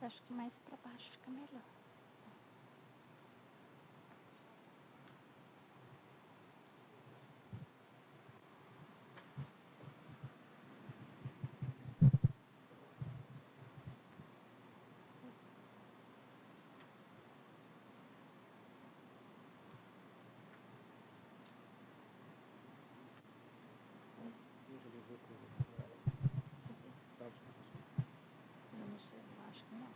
Acho que mais para baixo fica melhor. Eu não sei, eu acho que não.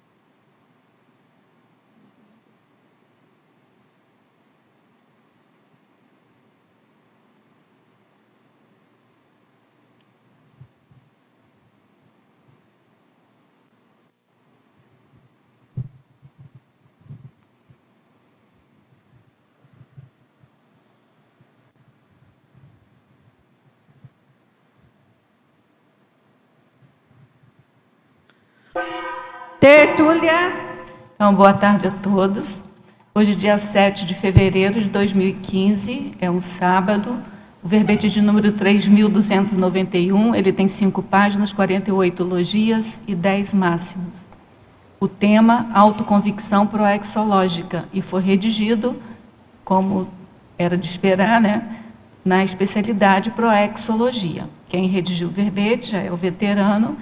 Tertúlia. Então, boa tarde a todos. Hoje, dia 7 de fevereiro de 2015, é um sábado. O verbete de número 3.291, ele tem 5 páginas, 48 logias e 10 máximos. O tema, autoconvicção proexológica, e foi redigido, como era de esperar, né, na especialidade proexologia. Quem redigiu o verbete já é o veterano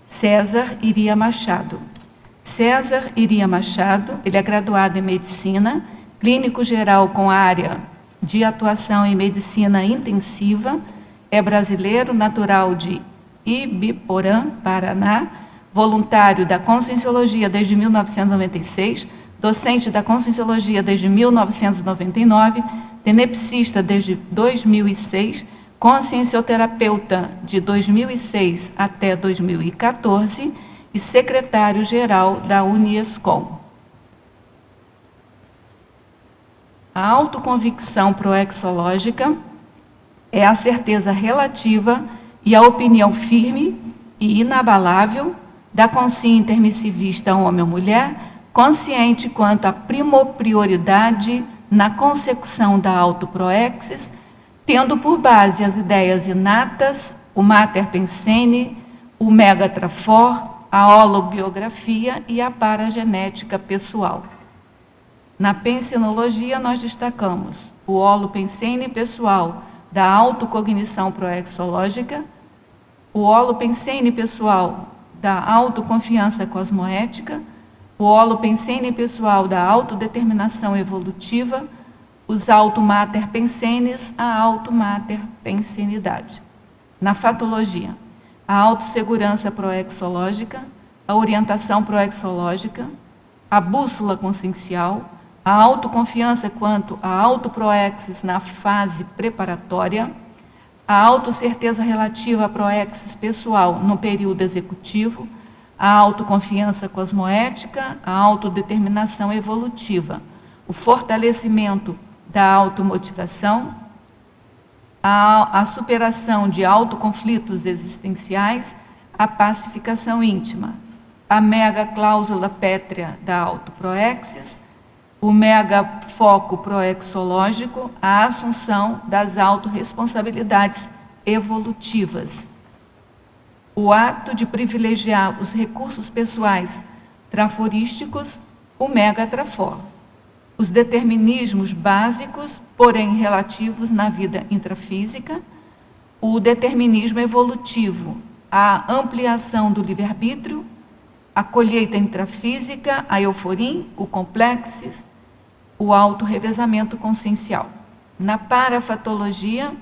César Iria Machado. César Iria Machado, ele é graduado em Medicina, clínico geral com área de atuação em Medicina Intensiva, é brasileiro, natural de Ibiporã, Paraná, voluntário da Conscienciologia desde 1996, docente da Conscienciologia desde 1999, tenepsista desde 2006, consciencioterapeuta de 2006 até 2014, e secretário-geral da Uniescom. A autoconvicção proexológica é a certeza relativa e a opinião firme e inabalável da consciência intermissivista homem ou mulher, consciente quanto à prioridade na consecução da autoproexis, tendo por base as ideias inatas, o mater pensene, o megatrafor, a holobiografia e a paragenética pessoal. Na pensenologia, nós destacamos o holopensene pessoal da autocognição proexológica, o holopensene pessoal da autoconfiança cosmoética, o holopensene pessoal da autodeterminação evolutiva, os automater pensenes, a automater pensenidade. Na fatologia, a autossegurança proexológica, a orientação proexológica, a bússola consciencial, a autoconfiança quanto à autoproexis na fase preparatória, a autocerteza relativa à proexis pessoal no período executivo, a autoconfiança cosmoética, a autodeterminação evolutiva, o fortalecimento da automotivação, a superação de autoconflitos existenciais, a pacificação íntima, a mega cláusula pétrea da autoproexis, o mega foco proexológico, a assunção das autorresponsabilidades evolutivas, o ato de privilegiar os recursos pessoais traforísticos, o mega trafor. Os determinismos básicos, porém relativos na vida intrafísica, o determinismo evolutivo, a ampliação do livre-arbítrio, a colheita intrafísica, a euforim, o complexis, o autorrevezamento consciencial. Na parafatologia,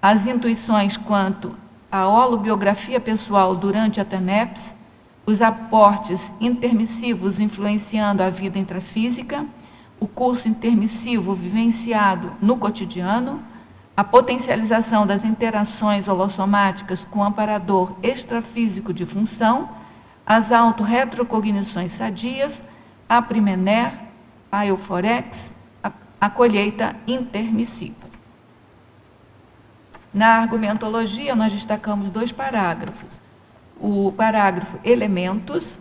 as intuições quanto à holobiografia pessoal durante a TENEPS, os aportes intermissivos influenciando a vida intrafísica, o curso intermissivo vivenciado no cotidiano, a potencialização das interações holossomáticas com o amparador extrafísico de função, as autorretrocognições sadias, a primener, a euforex, a colheita intermissiva. Na argumentologia, nós destacamos 2 parágrafos. O parágrafo elementos,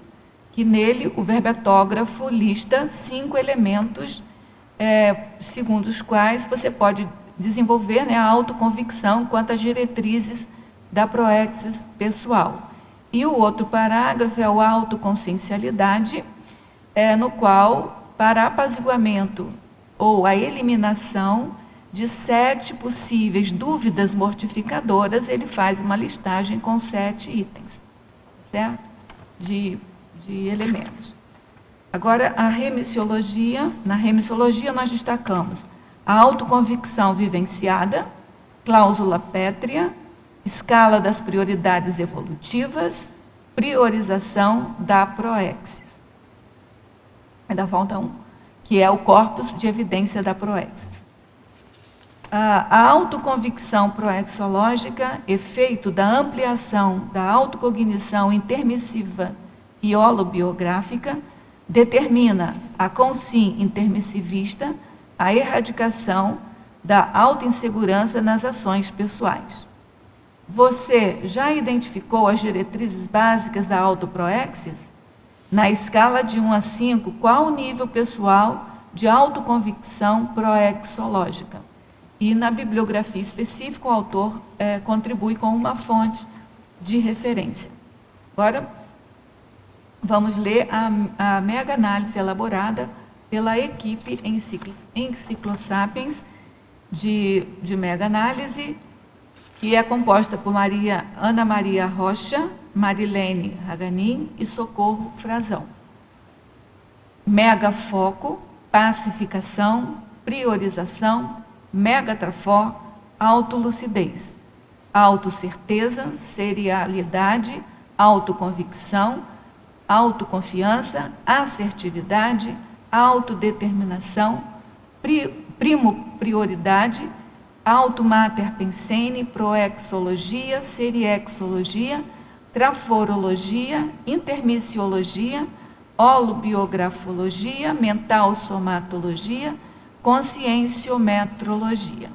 que nele o verbetógrafo lista 5 elementos, segundo os quais você pode desenvolver, né, a autoconvicção quanto às diretrizes da proexis pessoal. E o outro parágrafo é o autoconsciencialidade, no qual, para apaziguamento ou a eliminação de 7 possíveis dúvidas mortificadoras, ele faz uma listagem com 7 itens, certo? De elementos. Agora, a remissiologia. Na remissiologia, nós destacamos a autoconvicção vivenciada, cláusula pétrea, escala das prioridades evolutivas, priorização da proexis. Ainda falta um, que é o corpus de evidência da proexis. A autoconvicção proexológica, efeito da ampliação da autocognição intermissiva e holobiográfica, determina a consim intermissivista, a erradicação da autoinsegurança nas ações pessoais. Você já identificou as diretrizes básicas da autoproexis? Na escala de 1 a 5, qual o nível pessoal de autoconvicção proexológica? E na bibliografia específica, o autor contribui com uma fonte de referência. Agora, vamos ler a mega-análise elaborada pela equipe Enciclosapiens de mega-análise, que é composta por Ana Maria Rocha, Marilene Raganin e Socorro Frazão. Mega-foco, pacificação, priorização, megatrafor, autolucidez, autocerteza, serialidade, autoconvicção, autoconfiança, assertividade, autodeterminação, primo-prioridade, automater pensene, proexologia, seriexologia, traforologia, intermissiologia, holobiografologia, mental somatologia, conscienciometrologia.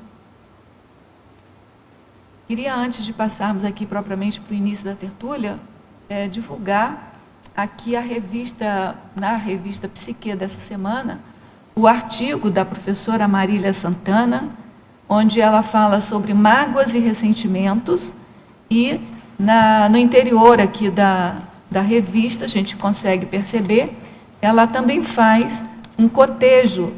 Queria, antes de passarmos aqui propriamente para o início da tertúlia, divulgar aqui na revista Psique dessa semana, o artigo da professora Marília Santana, onde ela fala sobre mágoas e ressentimentos, e no interior aqui da revista, a gente consegue perceber, ela também faz um cotejo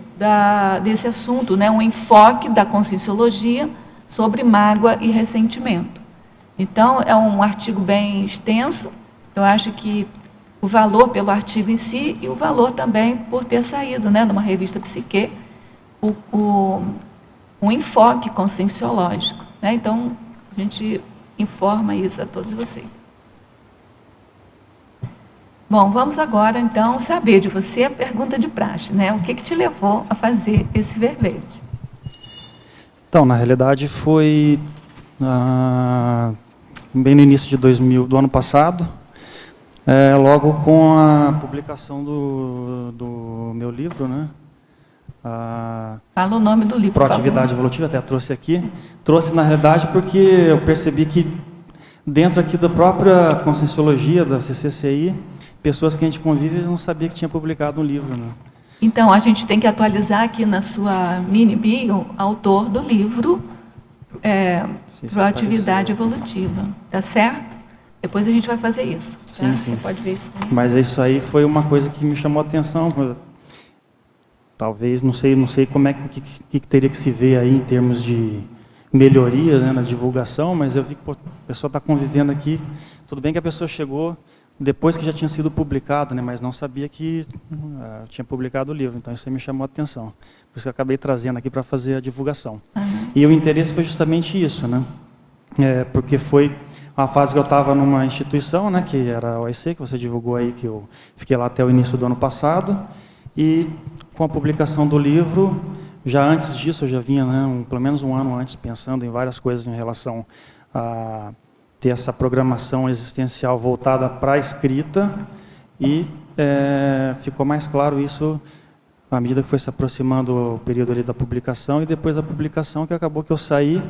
desse assunto, né? Um enfoque da conscienciologia sobre mágoa e ressentimento. Então, é um artigo bem extenso. Eu acho que o valor pelo artigo em si e o valor também por ter saído, né, numa revista Psique, um enfoque conscienciológico, né? Então, a gente informa isso a todos vocês. Bom, vamos agora, então, saber de você a pergunta de praxe, né? O que te levou a fazer esse verbete? Então, na realidade, foi bem no início do ano passado, logo com a publicação do meu livro, né? Fala o nome do livro, Proatividade Evolutiva, até trouxe aqui. Trouxe, na realidade, porque eu percebi que dentro aqui da própria Conscienciologia, da CCCI, pessoas que a gente convive não sabia que tinha publicado um livro, né? Então, a gente tem que atualizar aqui na sua mini bio, autor do livro Proatividade Evolutiva, tá certo? Depois a gente vai fazer isso, tá? Sim, sim. Você pode ver isso comigo. Mas isso aí foi uma coisa que me chamou a atenção. Talvez, não sei como é que teria que se ver aí em termos de melhoria, né, na divulgação, mas eu vi que a pessoa está convivendo aqui. Tudo bem que a pessoa chegou depois que já tinha sido publicado, né, mas não sabia que tinha publicado o livro, então isso aí me chamou a atenção. Por isso que eu acabei trazendo aqui para fazer a divulgação. Uhum. E o interesse foi justamente isso, né? Porque foi uma fase que eu estava numa instituição, né, que era a OIC, que você divulgou aí, que eu fiquei lá até o início do ano passado, e com a publicação do livro, já antes disso, eu já vinha, né, pelo menos um ano antes, pensando em várias coisas em relação a ter essa programação existencial voltada para a escrita, e ficou mais claro isso à medida que foi se aproximando o período ali da publicação, e depois da publicação que acabou que eu saí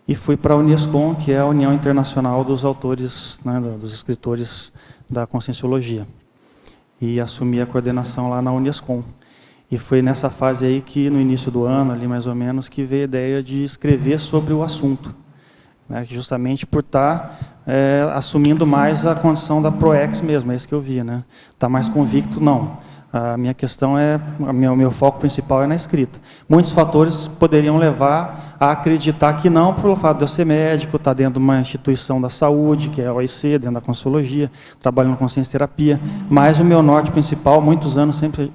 e fui para a Unescom, que é a União Internacional dos Autores, né, dos Escritores da Conscienciologia, e assumi a coordenação lá na Unescom. E foi nessa fase aí que, no início do ano, ali mais ou menos, que veio a ideia de escrever sobre o assunto, né, justamente por estar assumindo mais a condição da ProEx mesmo, é isso que eu vi, né? Está mais convicto, não. A minha questão o meu foco principal é na escrita. Muitos fatores poderiam levar a acreditar que não, pelo fato de eu ser médico, estar dentro de uma instituição da saúde, que é a OIC, dentro da Consciologia, trabalhando com consciência terapia, mas o meu norte principal, muitos anos sempre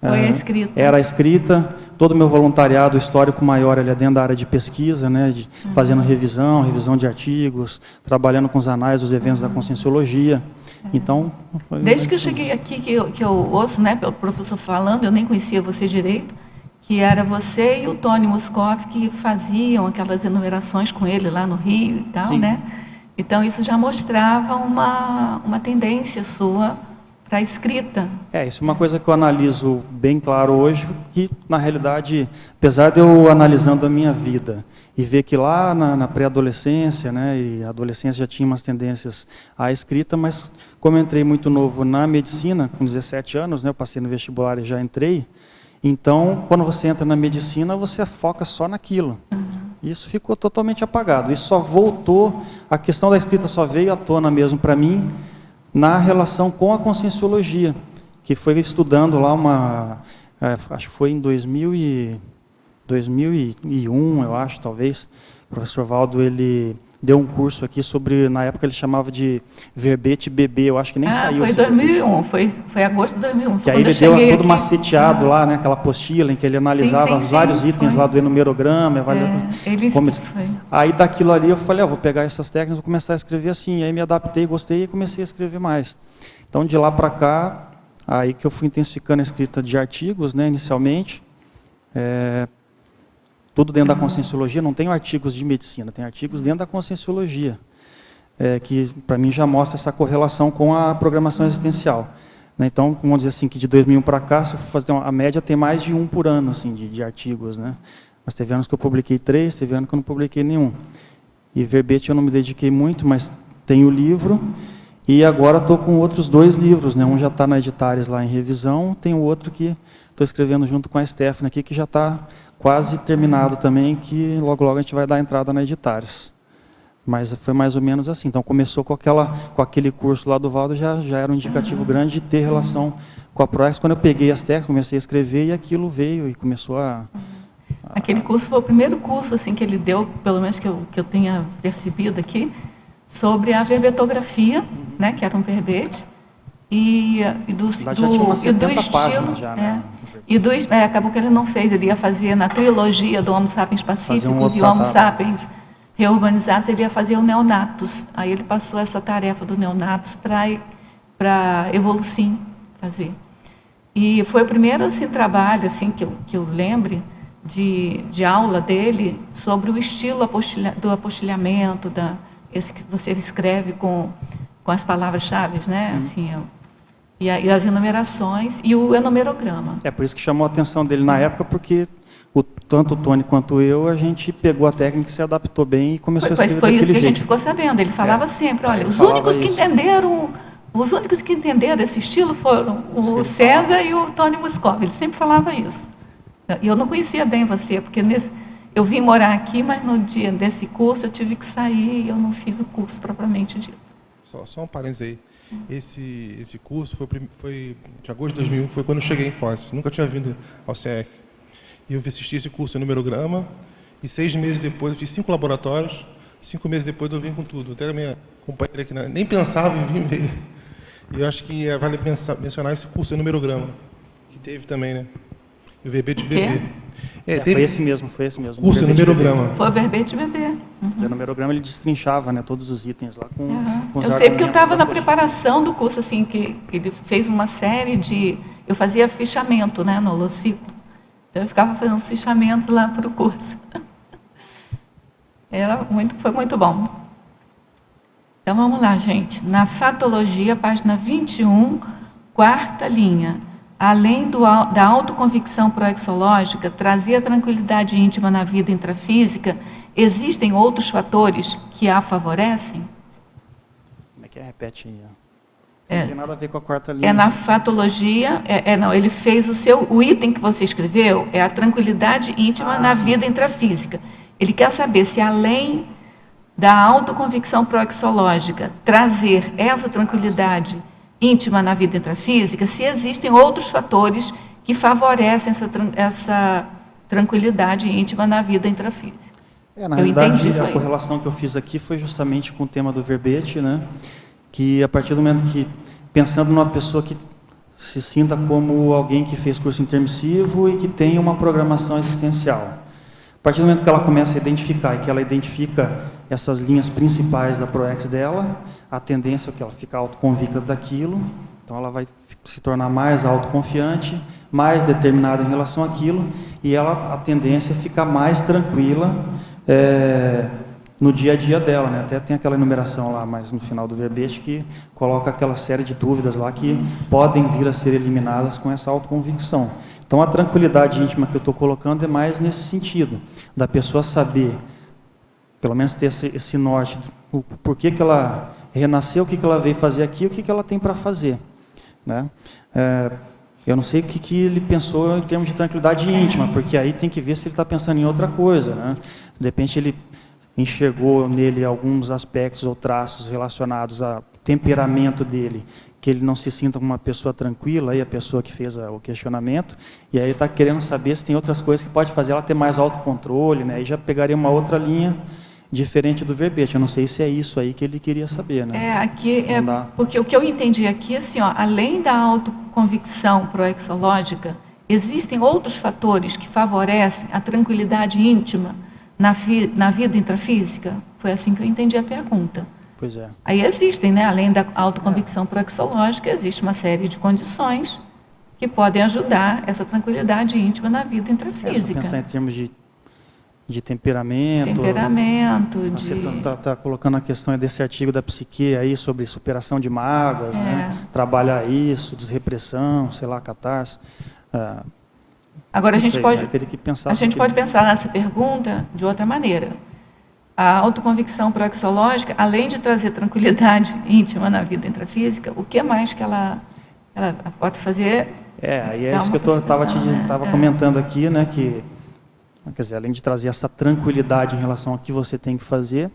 Foi a escrita. Era a escrita. Todo o meu voluntariado histórico maior ele é dentro da área de pesquisa, né, fazendo revisão de artigos, trabalhando com os anais dos eventos da Conscienciologia. Então, desde que eu cheguei aqui, que eu ouço, né, pelo professor falando, eu nem conhecia você direito, que era você e o Tony Moscoff que faziam aquelas enumerações com ele lá no Rio e tal, né? Então, isso já mostrava uma tendência sua para a escrita. Isso é uma coisa que eu analiso bem claro hoje, que, na realidade, apesar de eu analisando a minha vida e ver que lá na pré-adolescência, né, e a adolescência já tinha umas tendências à escrita, mas como eu entrei muito novo na medicina, com 17 anos, né, eu passei no vestibular e já entrei, então, quando você entra na medicina, você foca só naquilo. Isso ficou totalmente apagado. Isso só voltou, a questão da escrita só veio à tona mesmo para mim, na relação com a Conscienciologia, que foi estudando lá acho que foi em 2001, eu acho, talvez, o professor Valdo, ele deu um curso aqui sobre, na época ele chamava de verbete bebê, eu acho que nem saiu. Foi em 2001, foi agosto de 2001. Que aí ele deu todo maceteado lá, né, aquela apostila em que ele analisava vários itens lá do enumerograma. Aí daquilo ali eu falei, vou pegar essas técnicas, vou começar a escrever assim, aí me adaptei, gostei e comecei a escrever mais. Então de lá para cá, aí que eu fui intensificando a escrita de artigos, né, inicialmente, tudo dentro da Conscienciologia, não tenho artigos de medicina, tem artigos dentro da Conscienciologia, que para mim já mostra essa correlação com a programação existencial. Né? Então, vamos dizer assim, que de 2001 para cá, se eu for fazer a média, tem mais de um por ano assim, de artigos. Né? Mas teve anos que eu publiquei 3, teve anos que eu não publiquei nenhum. E verbete eu não me dediquei muito, mas tenho o livro, e agora estou com outros 2 livros. Né? Um já está na Editares lá em revisão, tem o outro que estou escrevendo junto com a Stephanie aqui, que já está quase terminado também, que logo a gente vai dar entrada na Editares. Mas foi mais ou menos assim. Então começou com aquele curso lá do Valdo, já era um indicativo grande de ter relação com a ProEx. Quando eu peguei as técnicas, comecei a escrever e aquilo veio e começou Aquele curso foi o primeiro curso assim, que ele deu, pelo menos que eu tenha percebido aqui, sobre a verbetografia, né, que era um verbete, do estilo, já, né? Acabou que ele não fez, ele ia fazer na trilogia do Homo sapiens pacíficos e Homo sapiens reurbanizados, ele ia fazer o Neonatus. Aí ele passou essa tarefa do Neonatus para Evolucim fazer. E foi o primeiro assim, trabalho assim, que eu lembre de aula dele sobre o estilo do apostilhamento, esse que você escreve com as palavras-chave, né? Assim, e as enumerações e o enumerograma. É por isso que chamou a atenção dele na época, porque tanto o Tony quanto eu, a gente pegou a técnica, se adaptou bem e começou a escrever Foi isso que jeito. A gente ficou sabendo. Ele falava sempre, olha, os únicos que entenderam esse estilo foram o César e o Tony Moscoff. Ele sempre falava isso. E eu não conhecia bem você, porque eu vim morar aqui, mas no dia desse curso eu tive que sair e eu não fiz o curso propriamente dito. Só um parênteses aí. Esse curso foi de agosto de 2001, foi quando eu cheguei em Foz. Nunca tinha vindo ao CF. E eu assisti esse curso em numerograma, e 6 meses depois eu fiz 5 laboratórios, 5 meses depois eu vim com tudo. Até a minha companheira aqui nem pensava em vir, veio. E eu acho que vale mencionar esse curso em numerograma, que teve também, né? E o verbete de bebê. Foi esse mesmo. Curso em numerograma. Foi o verbete de bebê. O numerograma ele destrinchava, né, todos os itens lá com os Eu sei porque eu estava na preparação do curso, assim, que ele fez uma série de... Eu fazia fichamento, né, no holociclo. Então eu ficava fazendo fichamento lá para o curso. Foi muito bom. Então vamos lá, gente. Na Fatologia, página 21, 4ª linha. Além da autoconvicção proexológica, trazer a tranquilidade íntima na vida intrafísica, existem outros fatores que a favorecem? Como é que é? Repete aí. Não tem nada a ver com a 4ª linha. É na Fatologia, não, ele fez o item que você escreveu, é a tranquilidade íntima na vida intrafísica. Ele quer saber se além da autoconvicção proexológica trazer essa tranquilidade íntima na vida intrafísica, se existem outros fatores que favorecem essa tranquilidade íntima na vida intrafísica. Na realidade, a correlação que eu fiz aqui foi justamente com o tema do verbete, né? Que a partir do momento que, pensando numa pessoa que se sinta como alguém que fez curso intermissivo e que tem uma programação existencial. A partir do momento que ela começa a identificar e que ela identifica essas linhas principais da ProEx dela, a tendência é que ela fica autoconvicta daquilo, então ela vai se tornar mais autoconfiante, mais determinada em relação àquilo, e a tendência é ficar mais tranquila no dia a dia dela, né? Até tem aquela enumeração lá, mais no final do verbete, que coloca aquela série de dúvidas lá que podem vir a ser eliminadas com essa autoconvicção. Então, a tranquilidade íntima que eu estou colocando é mais nesse sentido, da pessoa saber, pelo menos ter esse norte, o porquê que ela renasceu, o que ela veio fazer aqui, o que ela tem para fazer, né? Eu não sei o que ele pensou em termos de tranquilidade íntima, porque aí tem que ver se ele está pensando em outra coisa, né? De repente ele enxergou nele alguns aspectos ou traços relacionados ao temperamento dele, que ele não se sinta como uma pessoa tranquila, aí a pessoa que fez o questionamento, e aí ele está querendo saber se tem outras coisas que pode fazer ela ter mais autocontrole, né? Aí já pegaria uma outra linha diferente do verbete. Eu não sei se é isso aí que ele queria saber, né? Aqui porque o que eu entendi aqui, assim, ó, além da autoconvicção proexológica, existem outros fatores que favorecem a tranquilidade íntima na vida intrafísica? Foi assim que eu entendi a pergunta. Pois é. Aí existem, né, além da autoconvicção proexológica, existe uma série de condições que podem ajudar essa tranquilidade íntima na vida intrafísica. Se pensar em termos de temperamento. Você está colocando a questão desse artigo da psique aí sobre superação de mágoas, né? Trabalhar isso, desrepressão, sei lá, catarse. Agora, a gente pode pensar nessa pergunta de outra maneira. A autoconvicção proexológica, além de trazer tranquilidade íntima na vida intrafísica, o que mais que ela pode fazer? Aí é isso que eu estava comentando aqui, né? Que, quer dizer, além de trazer essa tranquilidade em relação ao que você tem que fazer,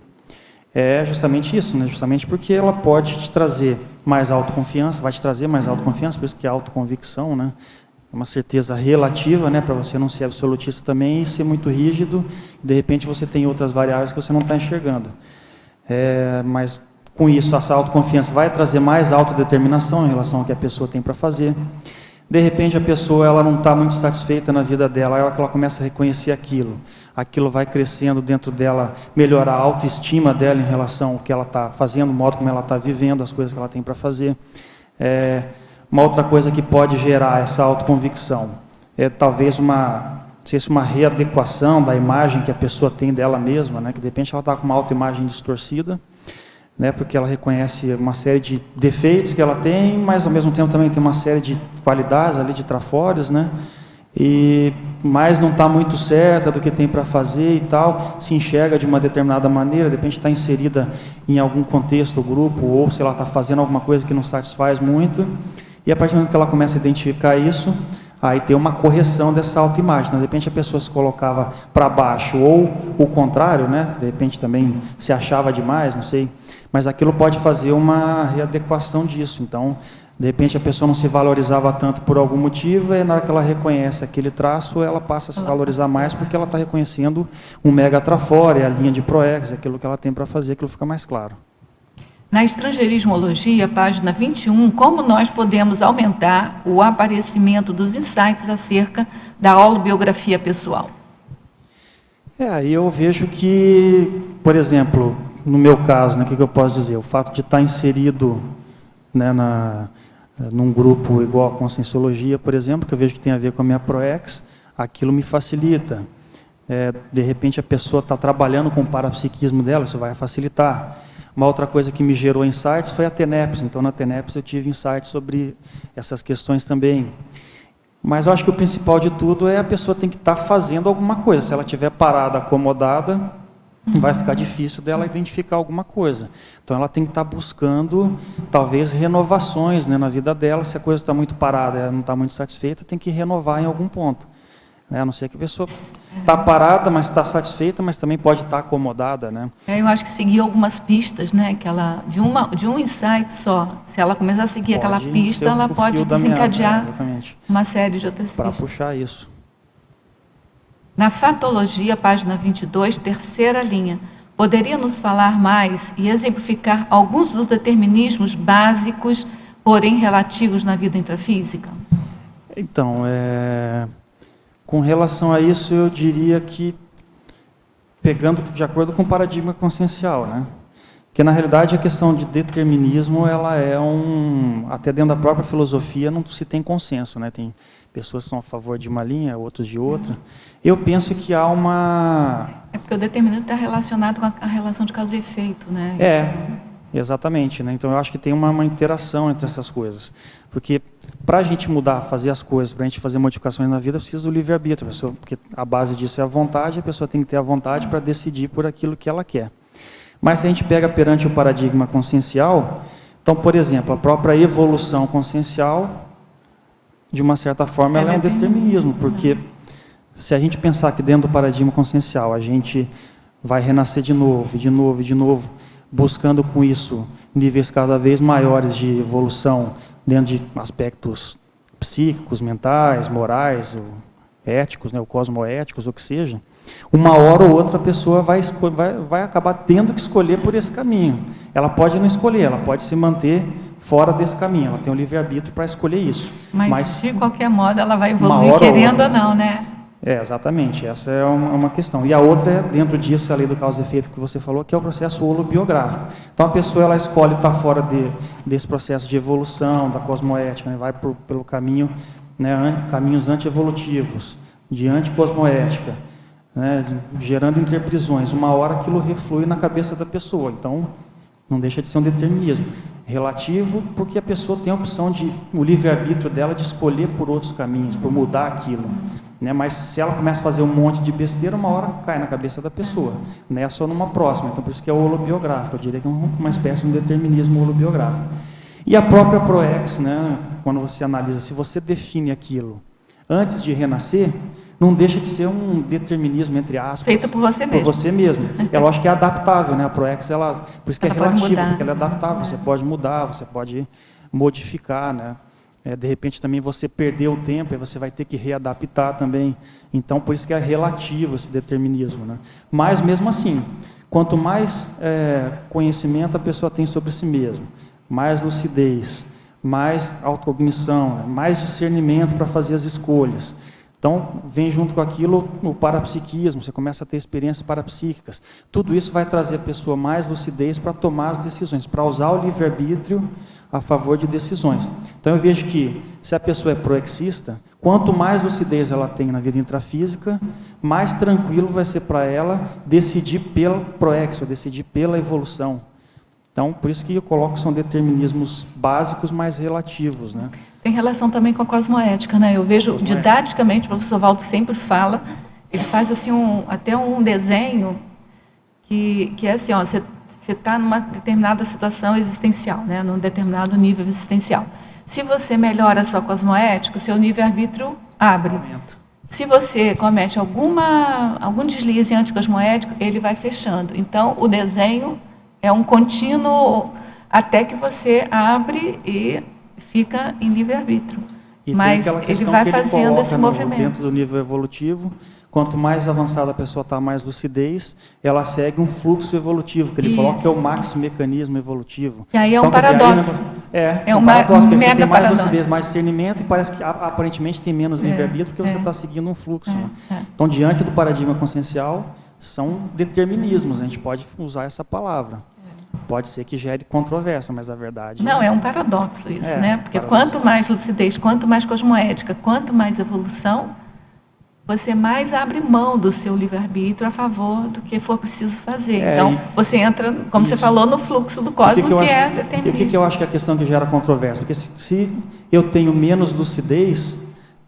é justamente isso, né? Justamente porque ela pode te trazer mais autoconfiança, vai te trazer mais autoconfiança, por isso que é autoconvicção, né? Uma certeza relativa, né, para você não ser absolutista também e ser muito rígido, de repente você tem outras variáveis que você não está enxergando. Mas com isso, essa autoconfiança vai trazer mais autodeterminação em relação ao que a pessoa tem para fazer. De repente a pessoa ela não está muito satisfeita na vida dela, aí ela começa a reconhecer aquilo vai crescendo dentro dela, melhorar a autoestima dela em relação ao que ela está fazendo, o modo como ela está vivendo, as coisas que ela tem para fazer. Uma outra coisa que pode gerar essa autoconvicção é talvez uma readequação da imagem que a pessoa tem dela mesma, né? Que de repente ela está com uma autoimagem distorcida, né? Porque ela reconhece uma série de defeitos que ela tem, mas ao mesmo tempo também tem uma série de qualidades ali, de trafores, né? Mas não está muito certa do que tem para fazer e tal, se enxerga de uma determinada maneira, de repente está inserida em algum contexto, grupo, ou se ela está fazendo alguma coisa que não satisfaz muito. E a partir do momento que ela começa a identificar isso, aí tem uma correção dessa autoimagem. De repente a pessoa se colocava para baixo, ou o contrário, né? De repente também se achava demais, não sei. Mas aquilo pode fazer uma readequação disso. Então, de repente a pessoa não se valorizava tanto por algum motivo, e na hora que ela reconhece aquele traço, ela passa a se valorizar mais, porque ela está reconhecendo um mega trafora, a linha de proex, aquilo que ela tem para fazer, aquilo fica mais claro. Na Estrangeirismologia, página 21, como nós podemos aumentar o aparecimento dos insights acerca da holobiografia pessoal? Aí eu vejo que, por exemplo, no meu caso, né, o que eu posso dizer? O fato de estar inserido, né, num grupo igual a Conscienciologia, por exemplo, que eu vejo que tem a ver com a minha ProEx, aquilo me facilita. De repente a pessoa está trabalhando com o parapsiquismo dela, isso vai facilitar. Uma outra coisa que me gerou insights foi a TENEPS. Então, na TENEPS eu tive insights sobre essas questões também. Mas eu acho que o principal de tudo é a pessoa tem que estar fazendo alguma coisa. Se ela estiver parada, acomodada, vai ficar difícil dela identificar alguma coisa. Então, ela tem que estar buscando, talvez, renovações, né, na vida dela. Se a coisa está muito parada, ela não está muito satisfeita, tem que renovar em algum ponto. né? A não ser que a pessoa está parada, mas está satisfeita, mas também pode estar acomodada, né? Eu acho que seguir algumas pistas, né? Que ela, de um insight só, se ela começar a seguir aquela Pode pista, ser ela o pode fio da meada, desencadear exatamente, uma série de outras para pistas. puxar isso. Na fatologia, página 22, terceira linha, poderia nos falar mais e exemplificar alguns dos determinismos básicos, porém relativos na vida intrafísica? Então, com relação a isso, eu diria que, pegando de acordo com o paradigma consciencial, né? Porque, na realidade, a questão de determinismo, ela é até dentro da própria filosofia, não se tem consenso, né? Tem pessoas que são a favor de uma linha, outros de outra. Eu penso que há uma... É porque o determinismo está relacionado com a relação de causa e efeito, né? Exatamente, né? Então eu acho que tem uma interação entre essas coisas. Porque para a gente mudar, fazer as coisas, para a gente fazer modificações na vida, precisa do livre-arbítrio. Porque a base disso é a vontade, a pessoa tem que ter a vontade para decidir por aquilo que ela quer. Mas se a gente pega perante o paradigma consciencial, então, por exemplo, a própria evolução consciencial, de uma certa forma, ela é um determinismo, porque se a gente pensar que dentro do paradigma consciencial a gente vai renascer de novo, de novo, de novo, buscando com isso níveis cada vez maiores de evolução dentro de aspectos psíquicos, mentais, morais, ou éticos, né, ou cosmoéticos, ou que seja, uma hora ou outra a pessoa vai acabar tendo que escolher por esse caminho. Ela pode não escolher, ela pode se manter fora desse caminho, ela tem o livre-arbítrio para escolher isso. Mas, de qualquer modo, ela vai evoluir querendo ou não, né? Exatamente, essa é uma questão. E a outra é, dentro disso, a lei do causa e efeito que você falou, que é o processo holobiográfico. Então, a pessoa ela escolhe estar fora desse processo de evolução, da cosmoética, né? Vai pelo caminho, né, caminhos antievolutivos, de anticosmoética, né, gerando interprisões. Uma hora aquilo reflui na cabeça da pessoa. Então, não deixa de ser um determinismo relativo, porque a pessoa tem a opção o livre-arbítrio dela de escolher por outros caminhos, por mudar aquilo. Né? Mas se ela começa a fazer um monte de besteira, uma hora cai na cabeça da pessoa, né? Só numa próxima. Então, por isso que é o holobiográfico. Eu diria que é uma espécie de um determinismo holobiográfico. E a própria Proex, né? Quando você analisa, se você define aquilo antes de renascer, não deixa de ser um determinismo, entre aspas. Feito por você mesmo. Por você mesmo. É lógico que é adaptável, né? A Proex, por isso que é relativa, porque ela é adaptável. Você pode mudar, você pode modificar, né? De repente também você perdeu o tempo, aí você vai ter que readaptar também. Então, por isso que é relativo esse determinismo, né? Mas, mesmo assim, quanto mais conhecimento a pessoa tem sobre si mesma, mais lucidez, mais autocognição, mais discernimento para fazer as escolhas. Então, vem junto com aquilo o parapsiquismo, você começa a ter experiências parapsíquicas. Tudo isso vai trazer a pessoa mais lucidez para tomar as decisões, para usar o livre-arbítrio a favor de decisões. Então, eu vejo que, se a pessoa é proexista, quanto mais lucidez ela tem na vida intrafísica, mais tranquilo vai ser para ela decidir pela proex, ou decidir pela evolução. Então, por isso que eu coloco que são determinismos básicos, mais relativos, né? Tem relação também com a cosmoética, né? Eu vejo didaticamente, o professor Waldo sempre fala, ele faz assim até um desenho que é assim, ó, você está numa determinada situação existencial, né? Num determinado nível existencial. Se você melhora a sua cosmoética, o seu livre-arbítrio abre. Se você comete algum deslize anticosmoético, ele vai fechando. Então, o desenho é um contínuo até que você abre e fica em livre-arbítrio. Mas ele vai fazendo esse movimento. Dentro do nível evolutivo, quanto mais avançada a pessoa está, mais lucidez, ela segue um fluxo evolutivo, que ele coloca que é o máximo mecanismo evolutivo. E aí é um paradoxo. É um paradoxo, porque você tem mais lucidez, mais discernimento, e parece que aparentemente tem menos livre-arbítrio, porque você está seguindo um fluxo. Né? Então, diante do paradigma consciencial, são determinismos, a gente pode usar essa palavra. Pode ser que gere controvérsia, mas a verdade... Não, é um paradoxo isso, né? Porque quanto mais lucidez, quanto mais cosmoética, quanto mais evolução, você mais abre mão do seu livre-arbítrio a favor do que for preciso fazer. Então, você entra, como você falou, no fluxo do cosmos, que é determinismo. E o que eu acho que é a questão que gera controvérsia? Porque se eu tenho menos lucidez,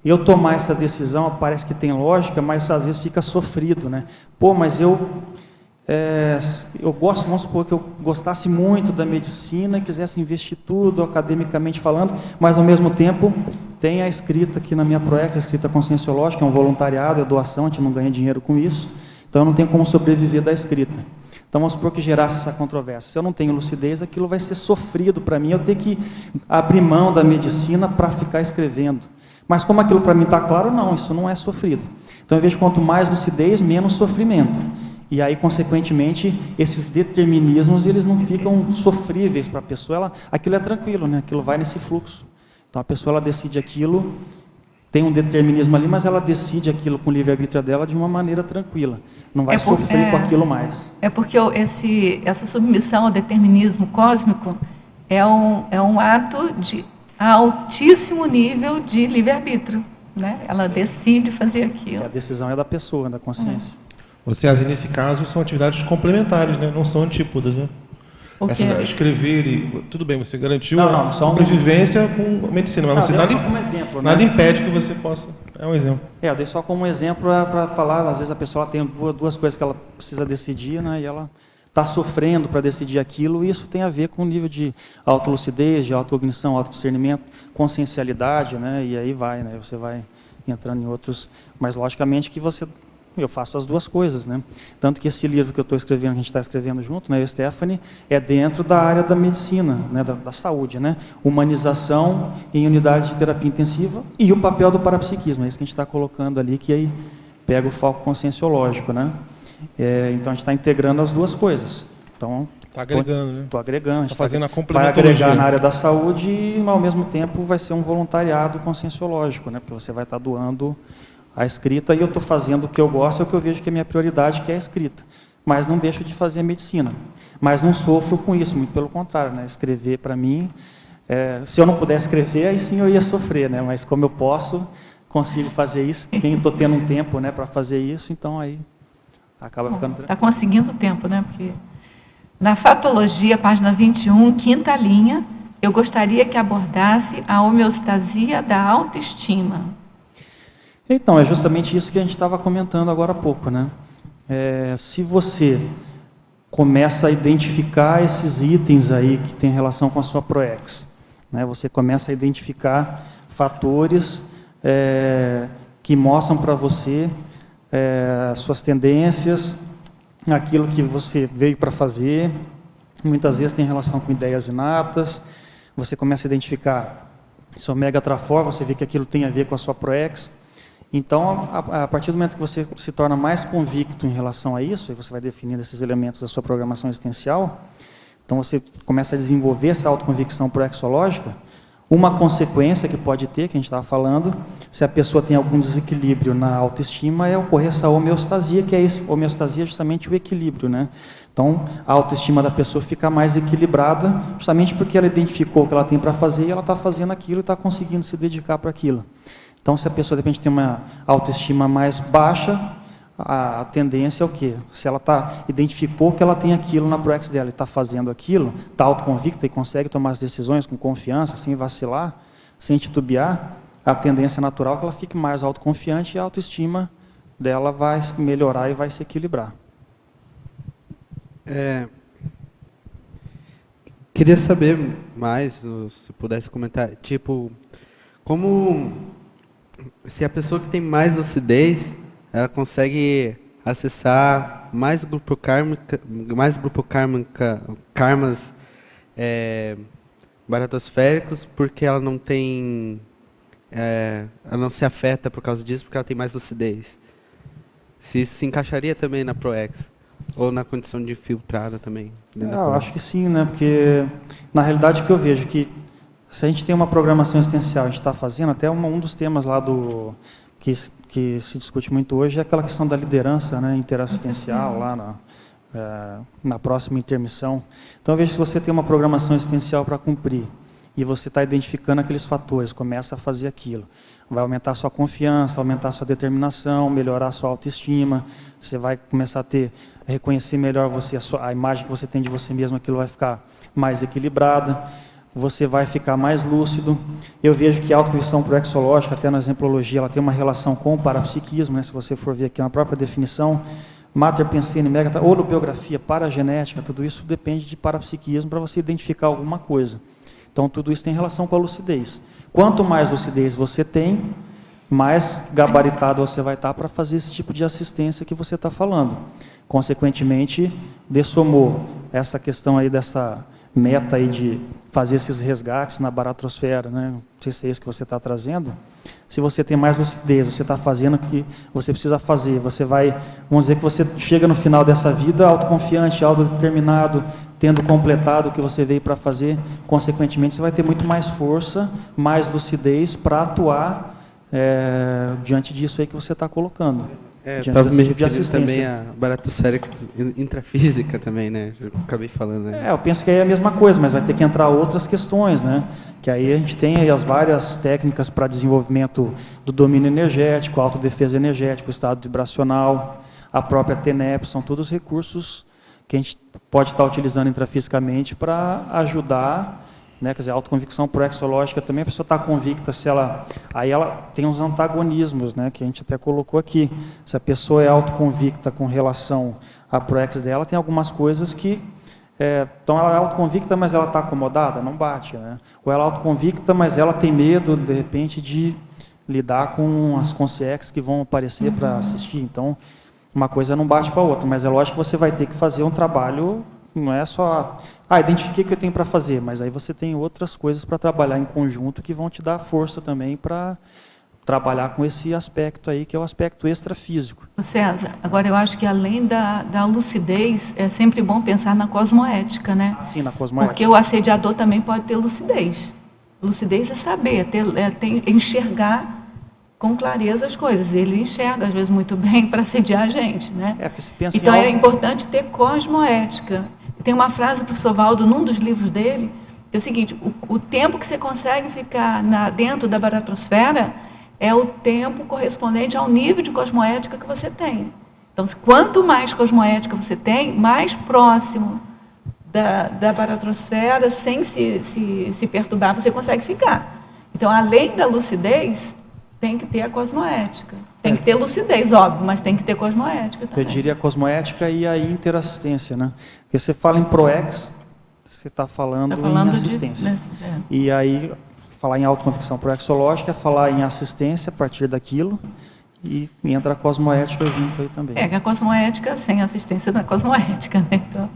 eu tomar essa decisão, parece que tem lógica, mas às vezes fica sofrido, né? Pô, mas eu gosto, vamos supor que eu gostasse muito da medicina, quisesse investir tudo, academicamente falando, mas ao mesmo tempo tem a escrita aqui na minha Proex, a escrita conscienciológica, é um voluntariado, é doação, a gente não ganha dinheiro com isso, então eu não tenho como sobreviver da escrita. Então, vamos supor que gerasse essa controvérsia. Se eu não tenho lucidez, aquilo vai ser sofrido para mim, eu tenho que abrir mão da medicina para ficar escrevendo. Mas como aquilo para mim está claro, não, isso não é sofrido. Então, eu vejo quanto mais lucidez, menos sofrimento. E aí, consequentemente, esses determinismos, eles não ficam sofríveis para a pessoa. Aquilo é tranquilo, né? Aquilo vai nesse fluxo. Então, a pessoa ela decide aquilo, tem um determinismo ali, mas ela decide aquilo com o livre-arbítrio dela de uma maneira tranquila. Não vai sofrer com aquilo mais. É porque essa submissão ao determinismo cósmico é um ato de altíssimo nível de livre-arbítrio, né? Ela decide fazer aquilo. A decisão é da pessoa, da consciência. Ô César, nesse caso, são atividades complementares, né? Não são antípodas, né? Escrever, tudo bem, você garantiu a sobrevivência com a medicina, mas você nada impede que você possa. É um exemplo. Eu dei só como exemplo para falar, às vezes a pessoa tem duas coisas que ela precisa decidir, né, e ela está sofrendo para decidir aquilo, e isso tem a ver com o nível de autolucidez, de autocognição, autodiscernimento, consciencialidade, né, e aí vai, né, você vai entrando em outros, mas logicamente que eu faço as duas coisas, né? Tanto que esse livro que eu estou escrevendo, que a gente está escrevendo junto, né, eu e Stephanie, é dentro da área da medicina, né, da saúde, né? Humanização em unidades de terapia intensiva e o papel do parapsiquismo, é isso que a gente está colocando ali, que aí pega o foco conscienciológico, né? Então a gente está integrando as duas coisas. Então, está agregando, né? Estou agregando. Está fazendo a vai complementologia. agregar na área da saúde e, ao mesmo tempo, vai ser um voluntariado conscienciológico, né? Porque você vai estar doando a escrita, e eu estou fazendo o que eu gosto, é o que eu vejo que é a minha prioridade, que é a escrita. Mas não deixo de fazer a medicina. Mas não sofro com isso, muito pelo contrário, né? Escrever, para mim, se eu não pudesse escrever, aí sim eu ia sofrer, né? Mas como eu consigo fazer isso, estou tendo um tempo, né, para fazer isso, então aí acaba ficando tranquilo. Está conseguindo tempo, né? Porque na Fatologia, página 21, quinta linha, eu gostaria que abordasse a homeostasia da autoestima. Então, é justamente isso que a gente estava comentando agora há pouco, né? Se você começa a identificar esses itens aí que tem relação com a sua Proex, né? Você começa a identificar fatores que mostram para você as suas tendências, aquilo que você veio para fazer, muitas vezes tem relação com ideias inatas, você começa a identificar seu Omega Trafor, você vê que aquilo tem a ver com a sua Proex. Então, a partir do momento que você se torna mais convicto em relação a isso, e você vai definindo esses elementos da sua programação existencial, então você começa a desenvolver essa autoconvicção proexológica. Uma consequência que pode ter, que a gente estava falando, se a pessoa tem algum desequilíbrio na autoestima, é ocorrer essa homeostasia, que homeostasia é justamente o equilíbrio, né? Então, a autoestima da pessoa fica mais equilibrada, justamente porque ela identificou o que ela tem para fazer, e ela está fazendo aquilo e está conseguindo se dedicar para aquilo. Então, se a pessoa, de repente, tem uma autoestima mais baixa, a tendência é o quê? Se ela identificou que ela tem aquilo na Proex dela e está fazendo aquilo, está autoconvicta e consegue tomar as decisões com confiança, sem vacilar, sem titubear, a tendência natural é que ela fique mais autoconfiante e a autoestima dela vai melhorar e vai se equilibrar. Queria saber mais, se pudesse comentar, como se a pessoa que tem mais lucidez, ela consegue acessar mais grupo karmas baratosféricos, porque ela não tem, ela não se afeta por causa disso, porque ela tem mais lucidez. Se isso se encaixaria também na Proex, ou na condição de filtrada também? Eu acho que sim, né? Porque na realidade o que eu vejo que se a gente tem uma programação existencial, a gente está fazendo, até um dos temas lá que se discute muito hoje é aquela questão da liderança, né, interassistencial, lá na próxima intermissão. Então, eu vejo que você tem uma programação existencial para cumprir, e você está identificando aqueles fatores, começa a fazer aquilo. Vai aumentar a sua confiança, aumentar a sua determinação, melhorar a sua autoestima, você vai começar a reconhecer melhor você, a imagem que você tem de você mesmo, aquilo vai ficar mais equilibrada. Você vai ficar mais lúcido. Eu vejo que a autoconvicção proexológica, até na exemplologia, ela tem uma relação com o parapsiquismo, né? Se você for ver aqui na própria definição, Mater Pensene, Mega, holobiografia, paragenética, tudo isso depende de parapsiquismo para você identificar alguma coisa. Então, tudo isso tem relação com a lucidez. Quanto mais lucidez você tem, mais gabaritado você vai estar para fazer esse tipo de assistência que você está falando. Consequentemente, dessomou essa questão aí dessa meta aí de fazer esses resgates na baratrosfera, né? Não sei se é isso que você está trazendo. Se você tem mais lucidez, você está fazendo o que você precisa fazer, você vai, vamos dizer que você chega no final dessa vida autoconfiante, autodeterminado, tendo completado o que você veio para fazer, consequentemente você vai ter muito mais força, mais lucidez para atuar diante disso aí que você está colocando. Estava me referindo também à baratosfera intrafísica também, né? Eu acabei falando, né? Eu penso que aí é a mesma coisa, mas vai ter que entrar outras questões, né? Que aí a gente tem aí as várias técnicas para desenvolvimento do domínio energético, autodefesa energética, o estado vibracional, a própria TENEP, são todos recursos que a gente pode estar utilizando intrafisicamente para ajudar, né? Quer dizer, a autoconvicção proexológica também, a pessoa está convicta se ela... Aí ela tem uns antagonismos, né? Que a gente até colocou aqui. Se a pessoa é autoconvicta com relação à proex dela, tem algumas coisas que... então ela é autoconvicta, mas ela está acomodada? Não bate, né? Ou ela é autoconvicta, mas ela tem medo, de repente, de lidar com as consciências que vão aparecer para assistir. Então, uma coisa não bate com a outra, mas é lógico que você vai ter que fazer um trabalho... Não é só, identifiquei o que eu tenho para fazer, mas aí você tem outras coisas para trabalhar em conjunto que vão te dar força também para trabalhar com esse aspecto aí, que é o aspecto extrafísico. César, agora eu acho que além da lucidez, é sempre bom pensar na cosmoética, né? Sim, na cosmoética. Porque o assediador também pode ter lucidez. Lucidez é saber, enxergar com clareza as coisas. Ele enxerga, às vezes, muito bem para assediar a gente, né? Porque se pensa então é importante ter cosmoética. Tem uma frase do professor Valdo, num dos livros dele, que é o seguinte: o tempo que você consegue ficar dentro da baratrosfera é o tempo correspondente ao nível de cosmoética que você tem. Então, quanto mais cosmoética você tem, mais próximo da baratrosfera, sem se perturbar, você consegue ficar. Então, além da lucidez, tem que ter a cosmoética. Tem que ter lucidez, óbvio, mas tem que ter cosmoética também. Eu diria a cosmoética e a interassistência, né? Porque você fala em proex, você está falando em assistência. E aí, falar em autoconvicção proexológica é falar em assistência a partir daquilo, e entra a cosmoética junto aí também. Que a cosmoética sem assistência não é cosmoética, né? Então...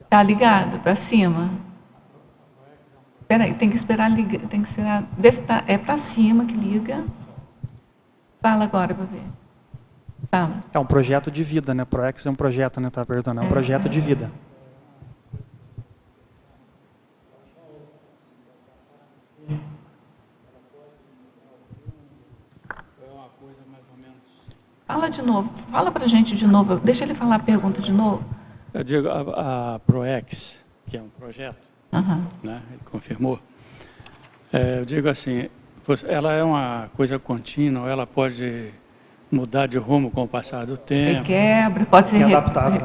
Está ligado para cima? Espera aí, tem que esperar ligar, tem que esperar. Vê se tá, é para cima que liga. Fala agora para ver. Fala. É um projeto de vida, né? Proex é um projeto, né? Tá perguntando, é um projeto de vida. Fala de novo. Fala para a gente de novo. Deixa ele falar a pergunta de novo. Eu digo, a ProEx, que é um projeto, né, ele confirmou, eu digo assim, ela é uma coisa contínua, ela pode mudar de rumo com o passar do tempo. Quebra, pode ser readaptável.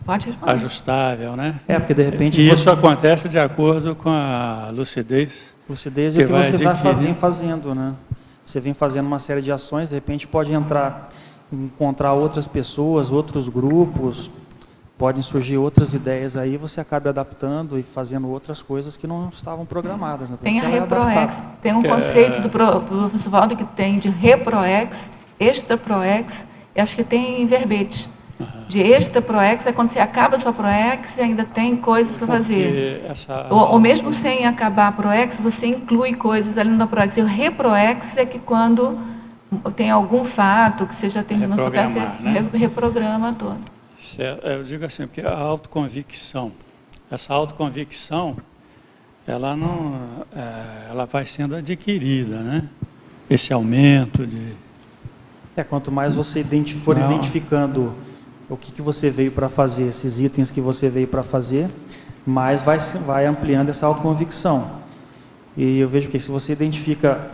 Pode responder. Ajustável, né? Porque de repente... E isso acontece de acordo com a lucidez. Lucidez é o que você vem fazendo, né? Você vem fazendo uma série de ações, de repente pode encontrar outras pessoas, outros grupos, podem surgir outras ideias aí, você acaba adaptando e fazendo outras coisas que não estavam programadas. Né? Tem a reproex, tem um conceito do professor Valdo que tem de reproex, extraproex, e acho que tem verbete. De extraproex é quando você acaba a sua proex e ainda tem coisas para fazer. Ou mesmo sem acabar a proex, você inclui coisas ali na proex. E o reproex é que quando tem algum fato que você já terminou sua tarefa, você reprograma todo. Eu digo assim, porque a autoconvicção, essa autoconvicção, ela não, ela vai sendo adquirida, né? Esse aumento de... Quanto mais você for identificando o que você veio para fazer, esses itens que você veio para fazer, mais vai ampliando essa autoconvicção. E eu vejo que se você identifica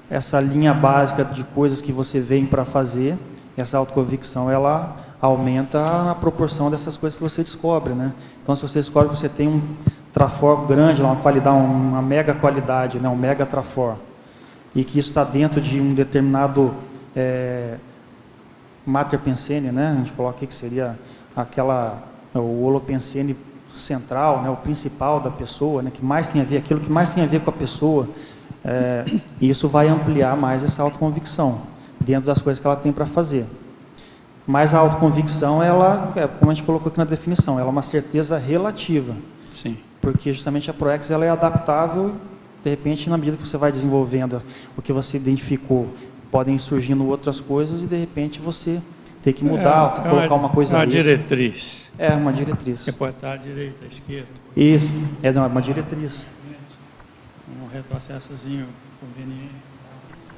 essa linha básica de coisas que você vem para fazer, essa autoconvicção, ela aumenta a proporção dessas coisas que você descobre, né? Então, se você descobre que você tem um trafor grande, uma qualidade, uma mega qualidade, né? Um mega trafor, e que isso está dentro de um determinado mater pensene, né? A gente coloca aqui que seria o holopensene central, né? O principal da pessoa, né? Que mais tem a ver, aquilo que mais tem a ver com a pessoa. E isso vai ampliar mais essa autoconvicção, dentro das coisas que ela tem para fazer. Mas a autoconvicção, ela, como a gente colocou aqui na definição, ela é uma certeza relativa. Sim. Porque justamente a ProEx ela é adaptável, de repente, na medida que você vai desenvolvendo o que você identificou, podem ir surgindo outras coisas e, de repente, você tem que mudar, colocar uma coisa uma diretriz. É, uma diretriz. Você pode estar à direita, à esquerda. Isso, é uma diretriz. Um retrocessozinho conveniente.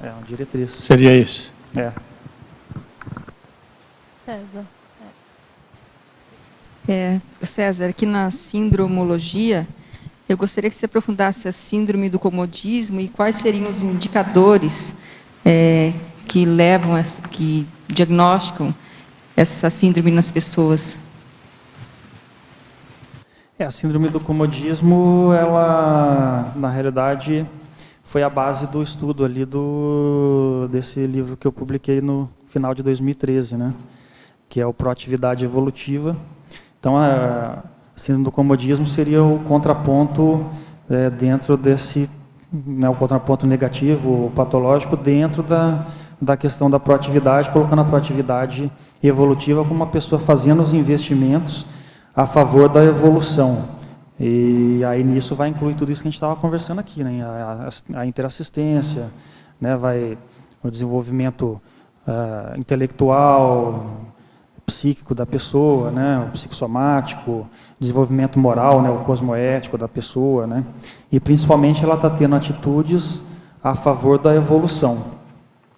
É uma diretriz. Seria isso? É. César, aqui na sindromologia, eu gostaria que você aprofundasse a síndrome do comodismo e quais seriam os indicadores que levam, que diagnosticam essa síndrome nas pessoas. A síndrome do comodismo, ela, na realidade, foi a base do estudo ali desse livro que eu publiquei no final de 2013, né? Que é o Proatividade Evolutiva. Então, a síndrome do comodismo seria o contraponto dentro desse, né, o contraponto negativo, o patológico, dentro da questão da proatividade, colocando a proatividade evolutiva como uma pessoa fazendo os investimentos a favor da evolução. E aí nisso vai incluir tudo isso que a gente estava conversando aqui, né? A interassistência, né? O desenvolvimento intelectual, psíquico da pessoa, né? O psicossomático, desenvolvimento moral, né? O cosmoético da pessoa, né? E principalmente ela está tendo atitudes a favor da evolução.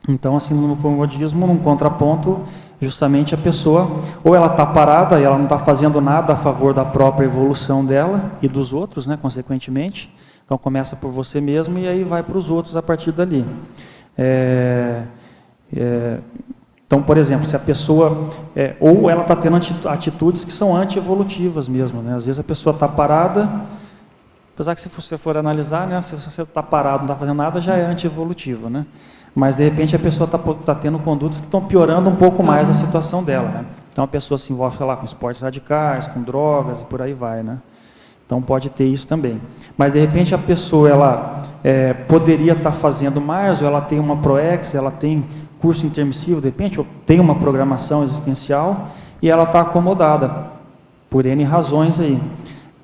Então, assim, no comodismo, num contraponto, justamente a pessoa, ou ela está parada e ela não está fazendo nada a favor da própria evolução dela e dos outros, né, consequentemente. Então, começa por você mesmo e aí vai para os outros a partir dali. Então, por exemplo, se a pessoa, ou ela está tendo atitudes que são anti-evolutivas mesmo, né? Às vezes a pessoa está parada, apesar que se você for analisar, né, se você está parado, não está fazendo nada, já é anti-evolutivo, né? Mas, de repente, a pessoa está tendo condutas que estão piorando um pouco mais a situação dela, né? Então, a pessoa se envolve, sei lá, com esportes radicais, com drogas e por aí vai, né? Então, pode ter isso também. Mas, de repente, a pessoa, ela poderia estar fazendo mais, ou ela tem uma ProEx, ela tem curso intermissivo, de repente, ou tem uma programação existencial, e ela está acomodada, por N razões aí.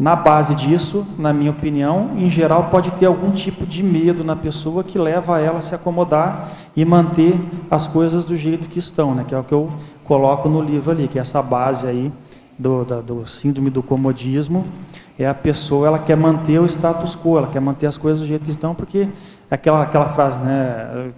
Na base disso, na minha opinião, em geral, pode ter algum tipo de medo na pessoa que leva ela a se acomodar e manter as coisas do jeito que estão, né? Que é o que eu coloco no livro ali, que é essa base aí do síndrome do comodismo. É a pessoa, ela quer manter o status quo, ela quer manter as coisas do jeito que estão, porque aquela frase, né?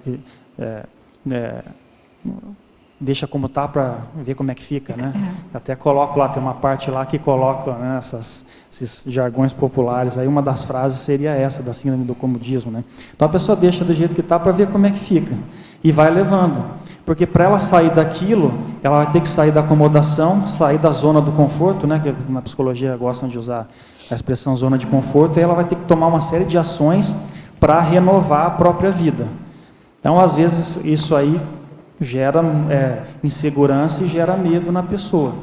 Deixa como está para ver como é que fica, né? Até coloco lá, tem uma parte lá que coloca, né, esses jargões populares, aí uma das frases seria essa, da síndrome do comodismo, né? Então a pessoa deixa do jeito que está para ver como é que fica, e vai levando, porque para ela sair daquilo, ela vai ter que sair da acomodação, sair da zona do conforto, né, que na psicologia gostam de usar a expressão zona de conforto, e ela vai ter que tomar uma série de ações para renovar a própria vida. Então, às vezes, isso aí gera insegurança e gera medo na pessoa,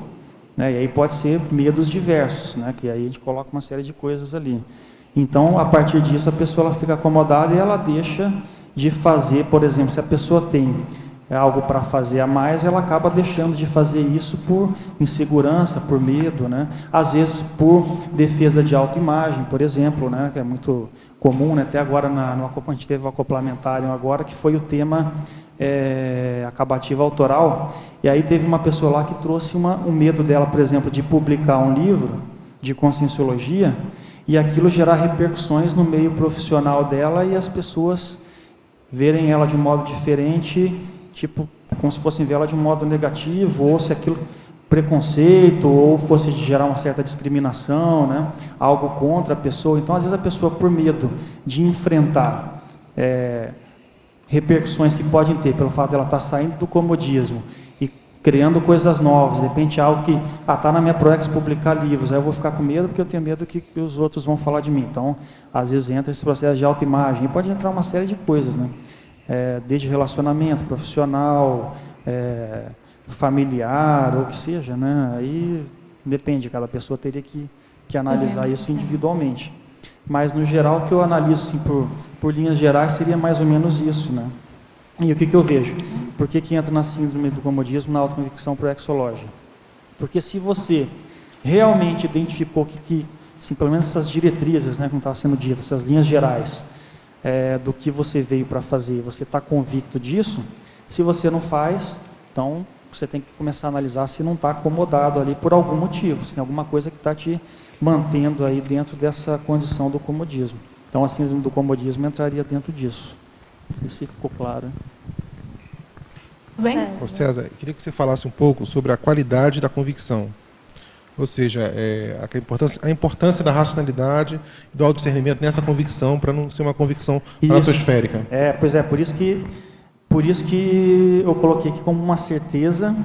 né? E aí pode ser medos diversos, né? Que aí a gente coloca uma série de coisas ali. Então, a partir disso, a pessoa ela fica acomodada e ela deixa de fazer, por exemplo, se a pessoa tem algo para fazer a mais, ela acaba deixando de fazer isso por insegurança, por medo, né? Às vezes por defesa de autoimagem, por exemplo, né? Que é muito comum, né? Até agora, a gente teve o acoplamentário agora, que foi o tema acabativa autoral, e aí teve uma pessoa lá que trouxe um medo dela, por exemplo, de publicar um livro de conscienciologia, e aquilo gerar repercussões no meio profissional dela, e as pessoas verem ela de um modo diferente, tipo, como se fossem ver ela de um modo negativo, ou se aquilo preconceito, ou fosse gerar uma certa discriminação, né? Algo contra a pessoa. Então, às vezes a pessoa, por medo de enfrentar repercussões que podem ter pelo fato dela estar saindo do comodismo e criando coisas novas, de repente algo que está na minha ProEx publicar livros, aí eu vou ficar com medo porque eu tenho medo que os outros vão falar de mim. Então, às vezes entra esse processo de autoimagem, e pode entrar uma série de coisas, né? Desde relacionamento profissional, familiar ou o que seja, né? Aí depende, cada pessoa teria que analisar isso individualmente. Mas, no geral, o que eu analiso assim, por linhas gerais seria mais ou menos isso, né? E o que eu vejo? Por que entra na síndrome do comodismo, na autoconvicção proexológica? Porque se você realmente identificou que assim, pelo menos essas diretrizes, né, como estava sendo dito, essas linhas gerais do que você veio para fazer, você está convicto disso, se você não faz, então você tem que começar a analisar se não está acomodado ali por algum motivo, se tem alguma coisa que está te mantendo aí dentro dessa condição do comodismo. Então, a síndrome do comodismo entraria dentro disso. Não sei se ficou claro. Bem? Ô César, eu queria que você falasse um pouco sobre a qualidade da convicção. Ou seja, a importância da racionalidade e do autodiscernimento nessa convicção, para não ser uma convicção atmosférica. Pois é, por isso que eu coloquei aqui como uma certeza,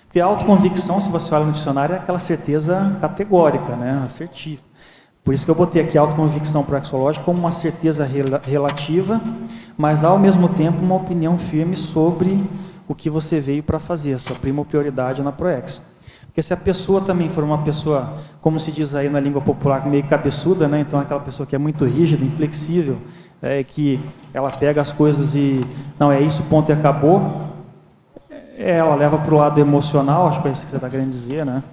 porque a autoconvicção, se você olha no dicionário, é aquela certeza categórica, né, assertiva. Por isso que eu botei aqui a autoconvicção proexológica como uma certeza relativa, mas ao mesmo tempo uma opinião firme sobre o que você veio para fazer, a sua prioridade na Proex. Porque se a pessoa também for uma pessoa, como se diz aí na língua popular, meio cabeçuda, né? Então aquela pessoa que é muito rígida, inflexível, que ela pega as coisas e, não, é isso, ponto e acabou, ela leva para o lado emocional, acho que é isso que você está querendo dizer, né?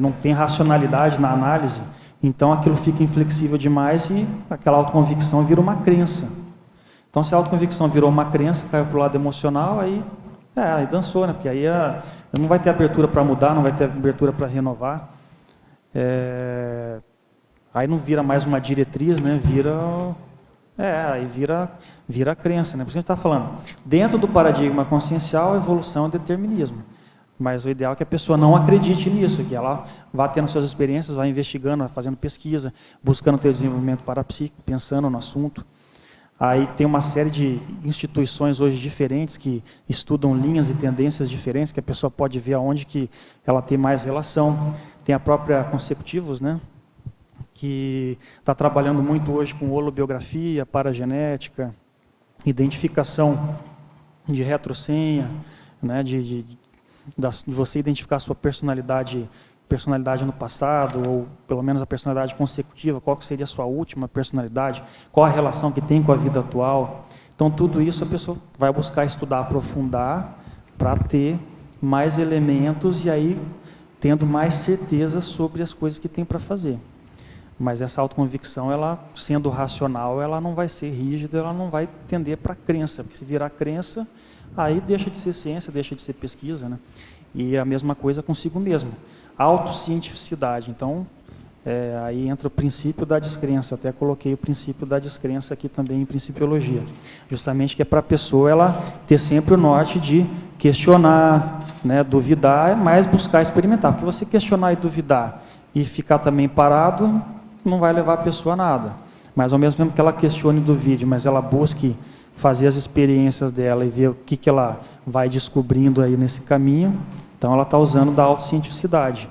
Não tem racionalidade na análise, então aquilo fica inflexível demais e aquela autoconvicção vira uma crença. Então se a autoconvicção virou uma crença, caiu para o lado emocional, aí dançou, né? Porque aí não vai ter abertura para mudar, não vai ter abertura para renovar. Aí não vira mais uma diretriz, né? Aí vira crença, né? Por isso a gente está falando, dentro do paradigma consciencial, evolução é determinismo. Mas o ideal é que a pessoa não acredite nisso, que ela vá tendo suas experiências, vá investigando, vá fazendo pesquisa, buscando ter desenvolvimento parapsíquico, pensando no assunto. Aí tem uma série de instituições hoje diferentes que estudam linhas e tendências diferentes, que a pessoa pode ver aonde que ela tem mais relação. Tem a própria Conceptivos, né, que está trabalhando muito hoje com holobiografia, paragenética, identificação de retrosenha, né, de você identificar a sua personalidade no passado, ou pelo menos a personalidade consecutiva, qual que seria a sua última personalidade, qual a relação que tem com a vida atual. Então, tudo isso a pessoa vai buscar estudar, aprofundar, para ter mais elementos e aí tendo mais certeza sobre as coisas que tem para fazer. Mas essa autoconvicção, ela sendo racional, ela não vai ser rígida, ela não vai tender para crença, porque se virar crença, aí deixa de ser ciência, deixa de ser pesquisa, né? E a mesma coisa consigo mesmo. Autocientificidade. Então, aí entra o princípio da descrença. Até coloquei o princípio da descrença aqui também em Principiologia. Justamente que é para a pessoa ela ter sempre o norte de questionar, né, duvidar, mas buscar experimentar. Porque você questionar e duvidar e ficar também parado, não vai levar a pessoa a nada. Mas ao mesmo tempo que ela questione e duvide, mas ela busque fazer as experiências dela e ver o que ela vai descobrindo aí nesse caminho, então ela está usando da autocientificidade,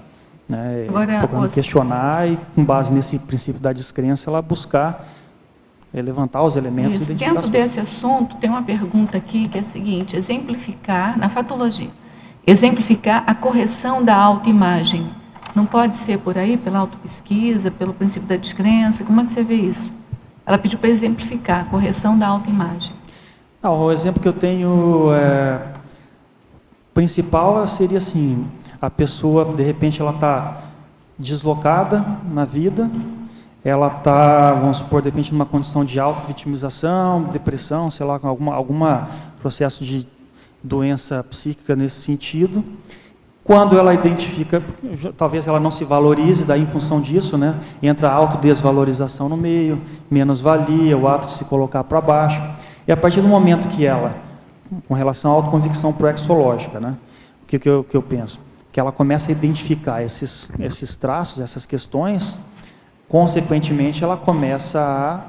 né? Procurando questionar e, com base nesse princípio da descrença, ela buscar levantar os elementos e identificar. Dentro desse assunto, tem uma pergunta aqui que é a seguinte: exemplificar, na fatologia, exemplificar a correção da autoimagem. Não pode ser por aí, pela autopesquisa, pelo princípio da descrença? Como é que você vê isso? Ela pediu para exemplificar a correção da autoimagem. Não, o exemplo que eu tenho principal seria assim: a pessoa, de repente, ela está deslocada na vida, ela está, vamos supor, de repente, numa condição de auto-vitimização, depressão, sei lá, com algum processo de doença psíquica nesse sentido. Quando ela identifica, talvez ela não se valorize, daí em função disso, né, entra a autodesvalorização no meio, menos-valia, o ato de se colocar para baixo. E a partir do momento que ela, com relação à autoconvicção proexológica, né, o que eu penso? Que ela começa a identificar esses traços, essas questões, consequentemente ela começa a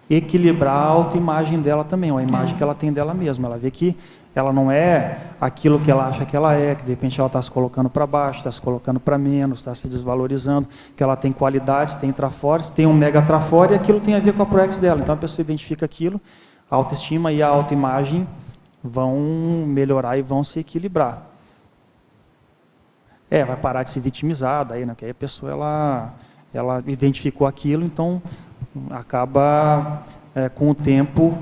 equilibrar a autoimagem dela também, a imagem que ela tem dela mesma. Ela vê que ela não é aquilo que ela acha que ela é, que de repente ela está se colocando para baixo, está se colocando para menos, está se desvalorizando, que ela tem qualidades, tem trafores, tem um mega trafore, e aquilo tem a ver com a proex dela. Então a pessoa identifica aquilo, a autoestima e a autoimagem vão melhorar e vão se equilibrar. vai parar de se vitimizar, daí, né? Porque aí a pessoa ela identificou aquilo, então acaba com o tempo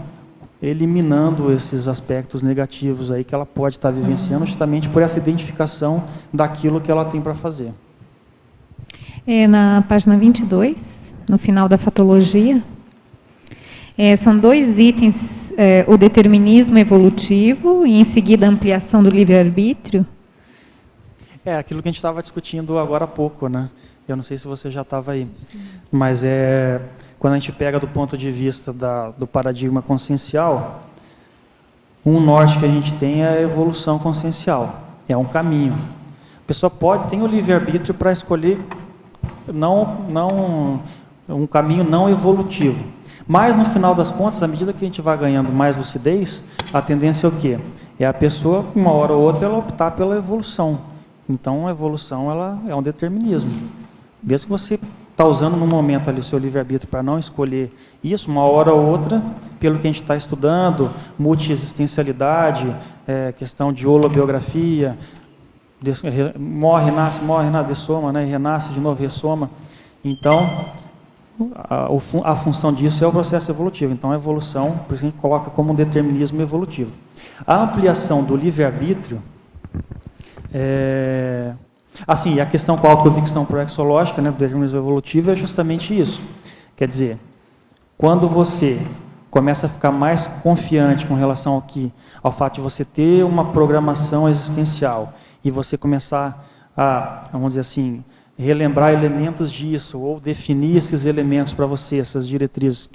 eliminando esses aspectos negativos aí que ela pode estar vivenciando justamente por essa identificação daquilo que ela tem para fazer. Na página 22, no final da fatologia, são 2 itens, o determinismo evolutivo e, em seguida, a ampliação do livre-arbítrio. Aquilo que a gente estava discutindo agora há pouco, né? Eu não sei se você já estava aí, mas quando a gente pega do ponto de vista do paradigma consciencial, um norte que a gente tem é a evolução consciencial, é um caminho. A pessoa tem o livre-arbítrio para escolher um caminho não evolutivo. Mas, no final das contas, à medida que a gente vai ganhando mais lucidez, a tendência é o quê? É a pessoa, uma hora ou outra, ela optar pela evolução. Então, a evolução ela é um determinismo. Mesmo que você está usando no momento ali o seu livre-arbítrio para não escolher isso, uma hora ou outra, pelo que a gente está estudando, multiexistencialidade, questão de holobiografia, morre, nasce, dessoma, né? Renasce, de novo ressoma. Então, a função disso é o processo evolutivo. Então, a evolução, por isso a gente coloca como um determinismo evolutivo. A ampliação do livre-arbítrio, assim, a questão com a autoconvicção proexológica, né, do determinismo evolutivo, é justamente isso. Quer dizer, quando você começa a ficar mais confiante com relação ao fato de você ter uma programação existencial e você começar a, vamos dizer assim, relembrar elementos disso, ou definir esses elementos para você, essas diretrizes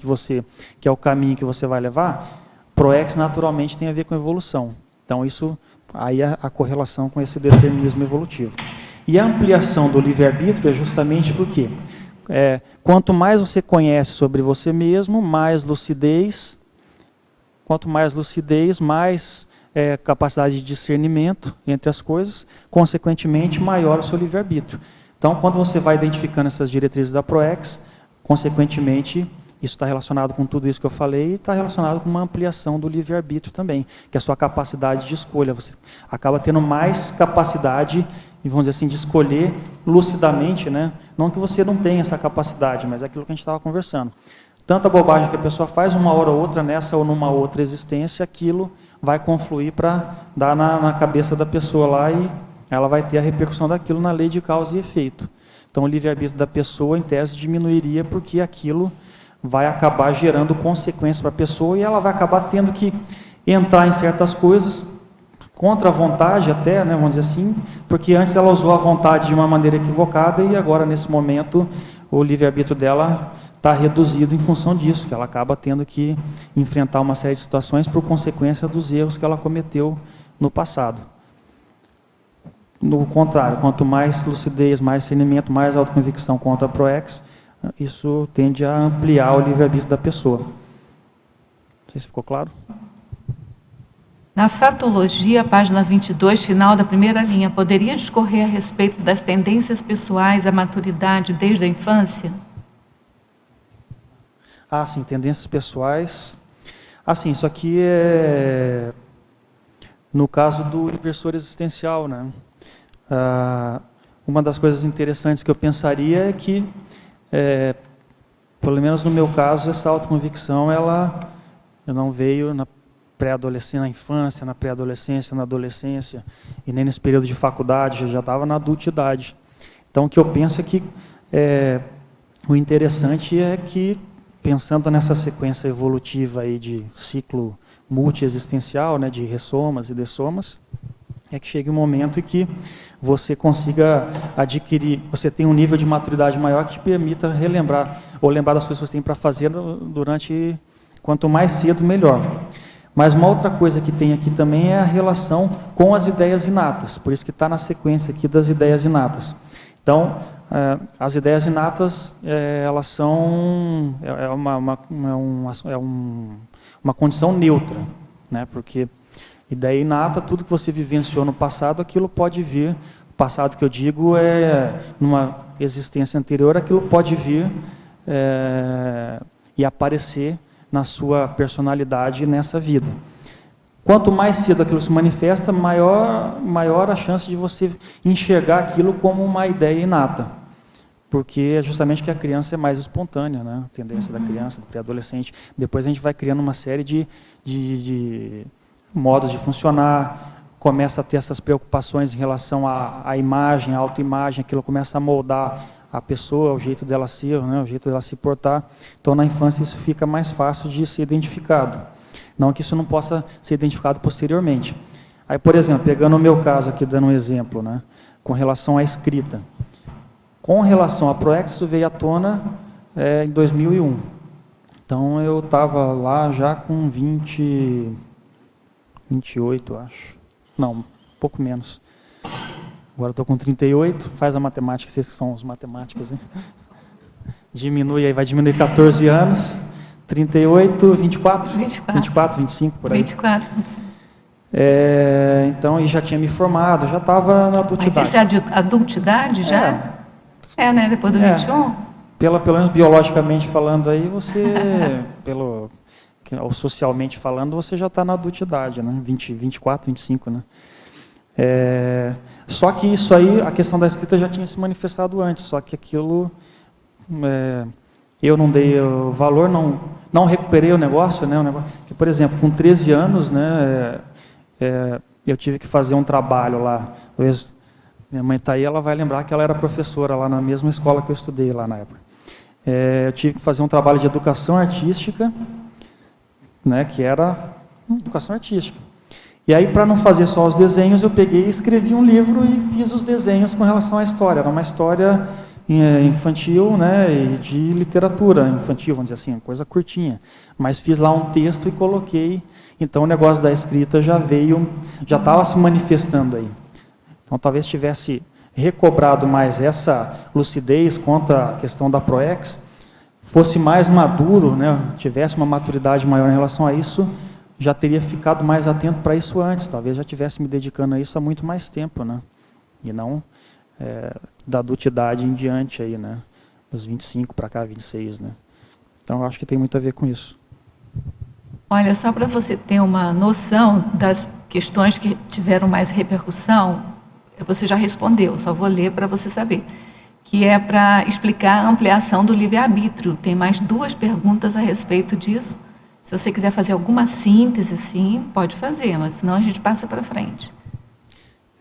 que é o caminho que você vai levar, ProEx naturalmente tem a ver com evolução. Então, isso aí é a correlação com esse determinismo evolutivo. E a ampliação do livre-arbítrio é justamente porque quanto mais você conhece sobre você mesmo, mais lucidez, quanto mais lucidez, mais capacidade de discernimento entre as coisas, consequentemente, maior o seu livre-arbítrio. Então, quando você vai identificando essas diretrizes da ProEx, consequentemente, isso está relacionado com tudo isso que eu falei e está relacionado com uma ampliação do livre-arbítrio também, que é a sua capacidade de escolha. Você acaba tendo mais capacidade, vamos dizer assim, de escolher lucidamente, né? Não que você não tenha essa capacidade, mas é aquilo que a gente estava conversando. Tanta bobagem que a pessoa faz, uma hora ou outra, nessa ou numa outra existência, aquilo vai confluir para dar na cabeça da pessoa lá e ela vai ter a repercussão daquilo na lei de causa e efeito. Então, o livre-arbítrio da pessoa, em tese, diminuiria porque aquilo vai acabar gerando consequências para a pessoa e ela vai acabar tendo que entrar em certas coisas contra a vontade até, né, vamos dizer assim, porque antes ela usou a vontade de uma maneira equivocada e agora, nesse momento, o livre-arbítrio dela está reduzido em função disso, que ela acaba tendo que enfrentar uma série de situações por consequência dos erros que ela cometeu no passado. No contrário, quanto mais lucidez, mais discernimento, mais autoconvicção contra a ProEx, isso tende a ampliar o livre-arbítrio da pessoa. Não sei se ficou claro. Na fatologia, página 22, final da primeira linha, poderia discorrer a respeito das tendências pessoais à maturidade desde a infância? Sim, tendências pessoais. Sim, isso aqui é no caso do inversor existencial, né? Uma das coisas interessantes que eu pensaria é que, pelo menos no meu caso, essa autoconvicção, ela não veio na pré-adolescência, na infância, na pré-adolescência, na adolescência, e nem nesse período de faculdade, já estava na adultidade. Então, o que eu penso é que o interessante é que, pensando nessa sequência evolutiva aí de ciclo multiexistencial, né, de ressomas e dessomas, é que chegue um momento em que você consiga adquirir, você tem um nível de maturidade maior que te permita relembrar, ou lembrar das coisas que você tem para fazer durante, quanto mais cedo, melhor. Mas uma outra coisa que tem aqui também é a relação com as ideias inatas, por isso que está na sequência aqui das ideias inatas. Então, as ideias inatas, elas são uma condição neutra, né? Porque ideia inata, tudo que você vivenciou no passado, aquilo pode vir, o passado que eu digo numa existência anterior, aquilo pode vir e aparecer na sua personalidade nessa vida. Quanto mais cedo aquilo se manifesta, maior a chance de você enxergar aquilo como uma ideia inata. Porque é justamente que a criança é mais espontânea, né? A tendência da criança, do pré-adolescente. Depois a gente vai criando uma série de modos de funcionar, começa a ter essas preocupações em relação à imagem, à autoimagem, aquilo começa a moldar a pessoa, o jeito dela ser, né? O jeito dela se portar. Então, na infância, isso fica mais fácil de ser identificado. Não que isso não possa ser identificado posteriormente. Aí, por exemplo, pegando o meu caso aqui, dando um exemplo, né, com relação à escrita. Com relação à ProEx, isso veio à tona em 2001. Então, eu estava lá já com 28, acho. Não, um pouco menos. Agora estou com 38, faz a matemática, vocês que são os matemáticos, né? Diminui, aí vai diminuir 14 anos. 38, 24, 25, por aí. 24. Então, e já tinha me formado, já estava na adultidade. Mas isso é adultidade já? Né? Depois do 21? Pelo menos biologicamente falando aí, você, ou socialmente falando, você já está na adultidade, né? 24, 25, né? Só que isso aí, a questão da escrita já tinha se manifestado antes, só que aquilo... eu não dei o valor, não recuperei o negócio, né? Que, por exemplo, com 13 anos, né, eu tive que fazer um trabalho lá. Talvez minha mãe está aí, ela vai lembrar que ela era professora lá na mesma escola que eu estudei lá na época. Eu tive que fazer um trabalho de educação artística, né, que era educação artística. E aí, para não fazer só os desenhos, eu peguei e escrevi um livro e fiz os desenhos com relação à história. Era uma história infantil, né, e de literatura infantil, vamos dizer assim, coisa curtinha. Mas fiz lá um texto e coloquei, então o negócio da escrita já estava se manifestando aí. Então talvez tivesse recobrado mais essa lucidez quanto à questão da ProEx, fosse mais maduro, né, tivesse uma maturidade maior em relação a isso, já teria ficado mais atento para isso antes, talvez já tivesse me dedicando a isso há muito mais tempo, né, e não... da adultidade em diante aí, né? Dos 25 para cá, 26, né? Então, eu acho que tem muito a ver com isso. Olha, só para você ter uma noção das questões que tiveram mais repercussão, você já respondeu, só vou ler para você saber, que é para explicar a ampliação do livre-arbítrio. Tem mais 2 perguntas a respeito disso. Se você quiser fazer alguma síntese, assim, pode fazer, mas senão a gente passa para frente.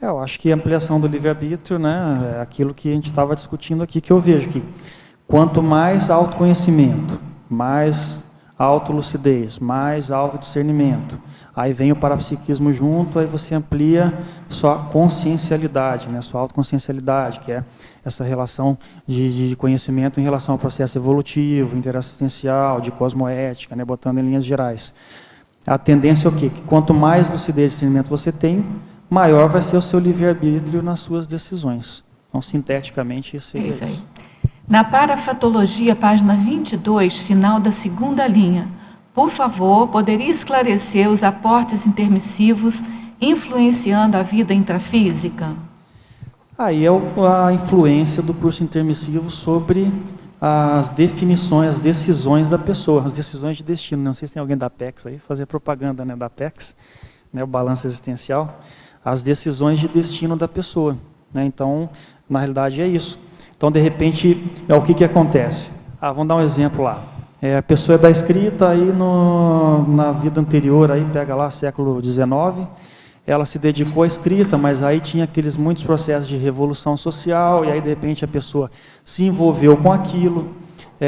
Eu acho que a ampliação do livre-arbítrio, né, é aquilo que a gente estava discutindo aqui, que eu vejo que quanto mais autoconhecimento, mais autolucidez, mais autodiscernimento, aí vem o parapsiquismo junto, aí você amplia sua consciencialidade, né, sua autoconsciencialidade, que é essa relação de conhecimento em relação ao processo evolutivo, interassistencial, de cosmoética, né, botando em linhas gerais. A tendência é o quê? Que quanto mais lucidez e discernimento você tem, maior vai ser o seu livre-arbítrio nas suas decisões. Então, sinteticamente, isso é isso. Aí. Na parafatologia, página 22, final da 2ª linha, por favor, poderia esclarecer os aportes intermissivos influenciando a vida intrafísica? Aí é a influência do curso intermissivo sobre as definições, as decisões da pessoa, as decisões de destino. Não sei se tem alguém da Apex aí, fazer propaganda, né, da Apex, né, o balanço existencial. As decisões de destino da pessoa, né? Então, na realidade é isso. Então, de repente, o que acontece? Vamos dar um exemplo lá. A pessoa é da escrita, aí na vida anterior, aí pega lá século XIX, ela se dedicou à escrita, mas aí tinha aqueles muitos processos de revolução social, e aí de repente a pessoa se envolveu com aquilo,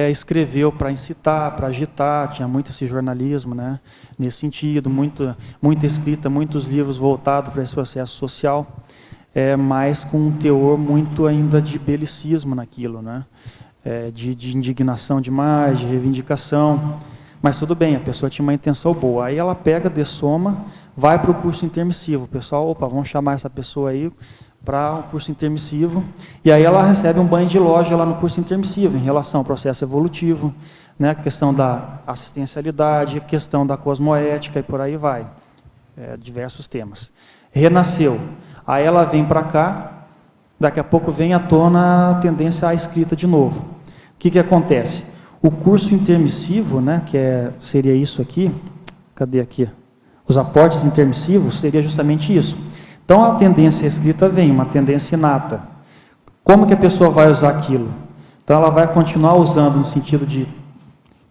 escreveu para incitar, para agitar, tinha muito esse jornalismo, né, nesse sentido, muita escrita, muitos livros voltados para esse processo social, mas com um teor muito ainda de belicismo naquilo, né, de indignação demais, de reivindicação, mas tudo bem, a pessoa tinha uma intenção boa, aí ela pega, dessoma, vai para o curso intermissivo, o pessoal, opa, vamos chamar essa pessoa aí, para um curso intermissivo, e aí ela recebe um banho de loja lá no curso intermissivo, em relação ao processo evolutivo, né, a questão da assistencialidade, a questão da cosmoética e por aí vai, diversos temas. Renasceu, aí ela vem para cá, daqui a pouco vem à tona a tendência à escrita de novo. O que acontece? O curso intermissivo, né, seria isso aqui, cadê aqui? os aportes intermissivos, seria justamente isso. Então, a tendência escrita vem, uma tendência inata. Como que a pessoa vai usar aquilo? Então, ela vai continuar usando no sentido de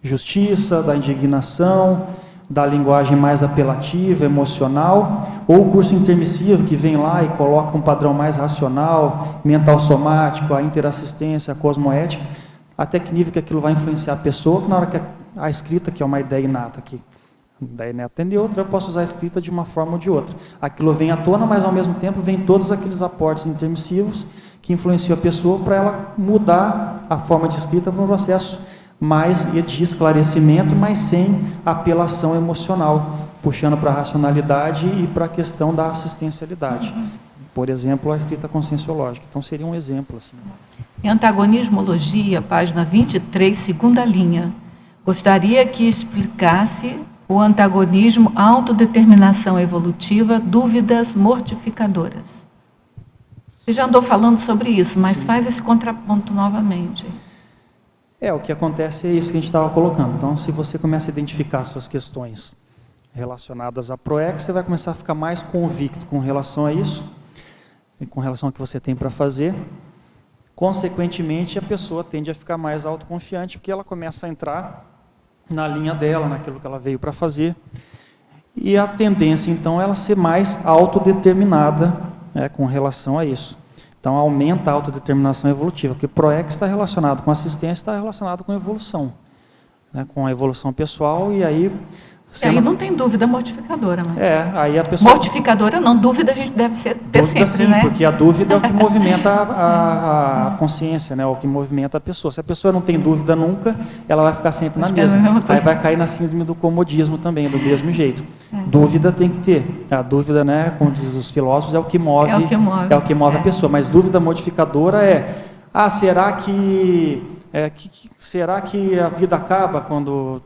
justiça, da indignação, da linguagem mais apelativa, emocional, ou o curso intermissivo, que vem lá e coloca um padrão mais racional, mental somático, a interassistência, a cosmoética, até que nível que aquilo vai influenciar a pessoa, que na hora que a escrita, que é uma ideia inata aqui, daí inata tem de outra, eu posso usar a escrita de uma forma ou de outra. Aquilo vem à tona, mas ao mesmo tempo vem todos aqueles aportes intermissivos que influenciam a pessoa para ela mudar a forma de escrita para um processo mais de esclarecimento, mas sem apelação emocional, puxando para a racionalidade e para a questão da assistencialidade. Por exemplo, a escrita conscienciológica. Então, seria um exemplo. Assim. Em Antagonismologia, página 23, segunda linha, gostaria que explicasse o antagonismo, autodeterminação evolutiva, dúvidas mortificadoras. Você já andou falando sobre isso, mas Sim. Faz esse contraponto novamente. O que acontece é isso que a gente estava colocando. Então, se você começa a identificar suas questões relacionadas à PROEX, você vai começar a ficar mais convicto com relação a isso, e com relação ao que você tem para fazer. Consequentemente, a pessoa tende a ficar mais autoconfiante, porque ela começa a entrar na linha dela, naquilo que ela veio para fazer. E a tendência, então, é ela ser mais autodeterminada com relação a isso. Então, aumenta a autodeterminação evolutiva, porque PROEX está relacionado com assistência, está relacionado com evolução, com a evolução pessoal, e aí... E aí não tem dúvida mortificadora. Mas... aí a pessoa... Mortificadora não, dúvida a gente deve ter dúvida, sempre, sim, né? Porque a dúvida é o que movimenta a consciência, né? O que movimenta a pessoa. Se a pessoa não tem dúvida nunca, ela vai ficar sempre na mesma. Aí vai cair na síndrome do comodismo também, do mesmo jeito. Dúvida tem que ter. A dúvida, né, como diz os filósofos, é o que move, a pessoa. Mas dúvida modificadora será que a vida acaba quando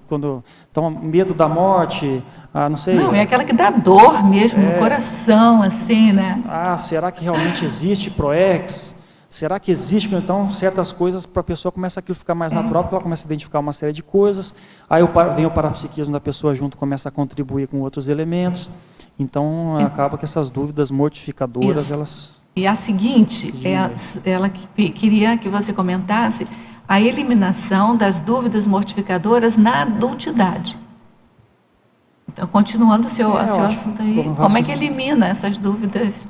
então, medo da morte, não sei. Não, é aquela que dá dor mesmo no coração, assim, né? Será que realmente existe PROEX? Será que existe? Então, certas coisas para a pessoa começa aquilo a ficar mais natural, porque ela começa a identificar uma série de coisas, aí vem o parapsiquismo da pessoa junto, começa a contribuir com outros elementos, então acaba que essas dúvidas mortificadoras, elas... E a seguinte, ela queria que você comentasse a eliminação das dúvidas mortificadoras na adultidade. Então, continuando o seu assunto aí, como é que elimina essas dúvidas?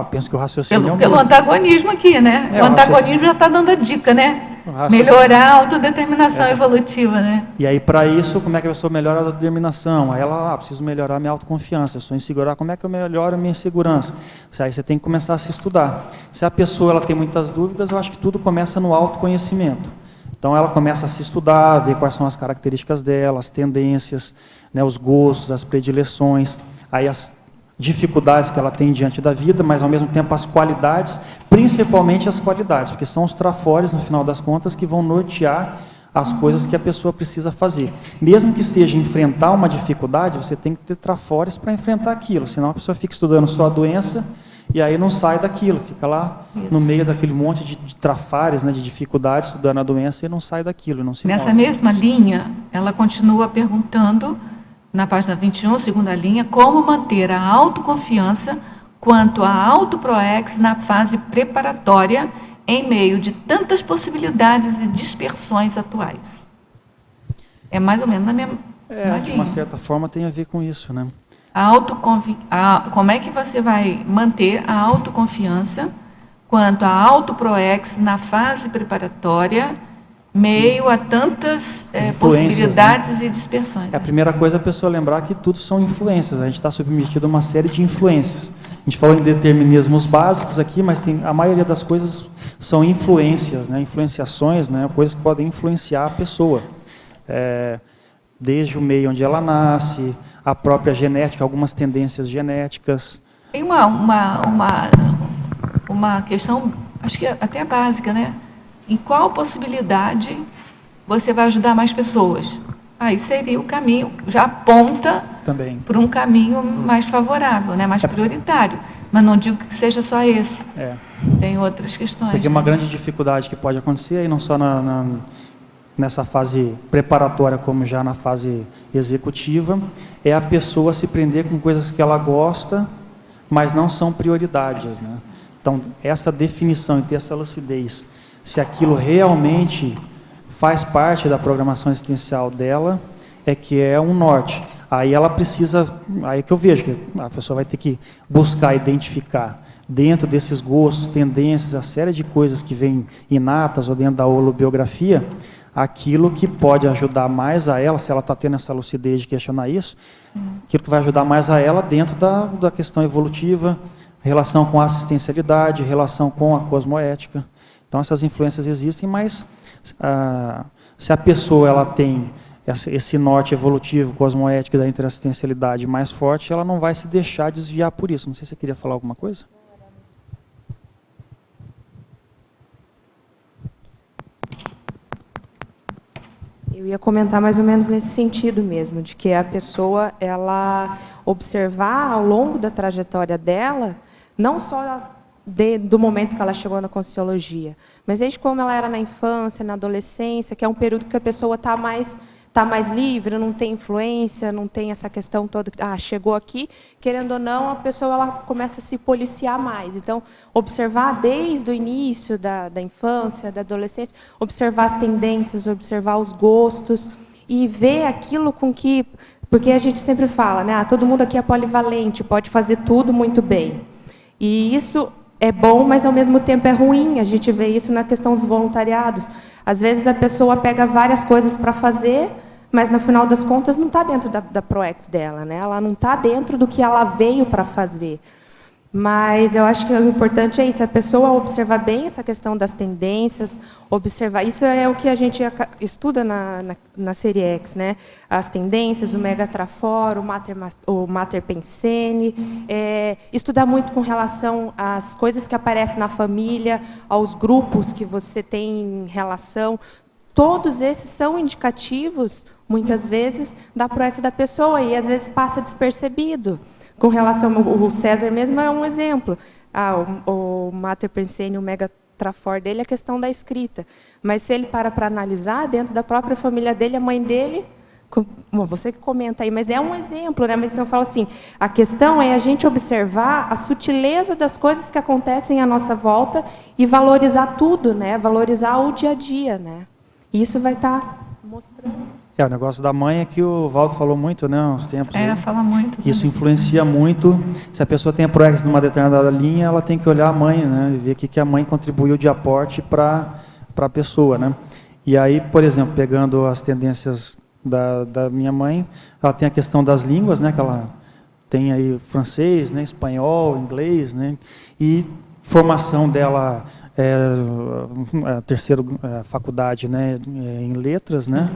Penso que o raciocínio... Pelo antagonismo aqui, né? O antagonismo já está dando a dica, né? Melhorar a autodeterminação evolutiva, né? E aí, para isso, como é que a pessoa melhora a determinação? Aí ela, preciso melhorar a minha autoconfiança, eu sou insegura, como é que eu melhoro a minha insegurança? Aí você tem que começar a se estudar. Se a pessoa ela tem muitas dúvidas, eu acho que tudo começa no autoconhecimento. Então, ela começa a se estudar, ver quais são as características dela, as tendências, né, os gostos, as predileções, aí as dificuldades que ela tem diante da vida, mas ao mesmo tempo as qualidades, principalmente as qualidades, porque são os trafores, no final das contas, que vão nortear as coisas que a pessoa precisa fazer. Mesmo que seja enfrentar uma dificuldade, você tem que ter trafores para enfrentar aquilo, senão a pessoa fica estudando só a doença e aí não sai daquilo, fica lá no meio daquele monte de trafares, né, de dificuldades, estudando a doença e não sai daquilo, não se Nessa move. mesma linha, ela continua perguntando, na página 21, segunda linha, como manter a autoconfiança quanto à auto-PROEX na fase preparatória em meio de tantas possibilidades e dispersões atuais. É mais ou menos na mesma linha. De uma certa forma tem a ver com isso, né? Como é que você vai manter a autoconfiança quanto à auto-PROEX na fase preparatória meio a tantas possibilidades, né, e dispersões. A primeira coisa é a pessoa lembrar que tudo são influências, a gente está submetido a uma série de influências. A gente falou em determinismos básicos aqui, mas a maioria das coisas são influências, né, influenciações, né, coisas que podem influenciar a pessoa. Desde o meio onde ela nasce, a própria genética, algumas tendências genéticas. Tem uma questão, acho que até básica, né? Em qual possibilidade você vai ajudar mais pessoas? Aí seria o caminho, já aponta para um caminho mais favorável, né? Mais prioritário. Mas não digo que seja só esse. Tem outras questões. Porque uma grande dificuldade que pode acontecer, aí não só nessa fase preparatória como já na fase executiva, é a pessoa se prender com coisas que ela gosta, mas não são prioridades, né? Então, essa definição e ter essa lucidez, se aquilo realmente faz parte da programação existencial dela, é que é um norte. Aí ela precisa, aí que eu vejo que a pessoa vai ter que buscar identificar dentro desses gostos, tendências, a série de coisas que vêm inatas ou dentro da holobiografia, aquilo que pode ajudar mais a ela, se ela está tendo essa lucidez de questionar isso, aquilo que vai ajudar mais a ela dentro da questão evolutiva, relação com a assistencialidade, relação com a cosmoética. Então, essas influências existem, mas se a pessoa ela tem esse norte evolutivo, cosmoético da interassistencialidade mais forte, ela não vai se deixar desviar por isso. Não sei se você queria falar alguma coisa. Eu ia comentar mais ou menos nesse sentido mesmo, de que a pessoa, ela observar ao longo da trajetória dela, não só do momento que ela chegou na Conscienciologia, mas desde como ela era na infância, na adolescência, que é um período que a pessoa está mais livre, não tem influência, não tem essa questão toda, chegou aqui, querendo ou não, a pessoa ela começa a se policiar mais. Então, observar desde o início da infância, da adolescência, observar as tendências, observar os gostos e ver aquilo com que... Porque a gente sempre fala, né? Todo mundo aqui é polivalente, pode fazer tudo muito bem. E isso é bom, mas ao mesmo tempo é ruim. A gente vê isso na questão dos voluntariados. Às vezes a pessoa pega várias coisas para fazer, mas no final das contas não está dentro da ProEx dela, né? Ela não está dentro do que ela veio para fazer. Mas eu acho que o importante é isso, a pessoa observar bem essa questão das tendências, observar. Isso é o que a estuda na série X, né? As tendências, o Megatrafor, o Mater Pensene, estudar muito com relação às coisas que aparecem na família, aos grupos que você tem em relação. Todos esses são indicativos, muitas vezes, da ProEx da pessoa, e às vezes passa despercebido. Com relação ao César mesmo é um exemplo. O Mater Pensene, o Megatrafor dele, é a questão da escrita. Mas se ele para analisar, dentro da própria família dele, a mãe dele, você que comenta aí, mas é um exemplo, né? Mas então eu falo assim, a questão é a gente observar a sutileza das coisas que acontecem à nossa volta e valorizar tudo, né? Valorizar o dia a dia, né? E isso vai estar mostrando. O negócio da mãe é que o Valdo falou muito, né, uns tempos aí, fala muito. Que isso influencia muito. Se a pessoa tem a ProEx numa determinada linha, ela tem que olhar a mãe, né, e ver o que a mãe contribuiu de aporte para a pessoa, né. E aí, por exemplo, pegando as tendências da minha mãe, ela tem a questão das línguas, né, que ela tem aí francês, né, espanhol, inglês, né, e formação dela terceira faculdade, né, em letras, né.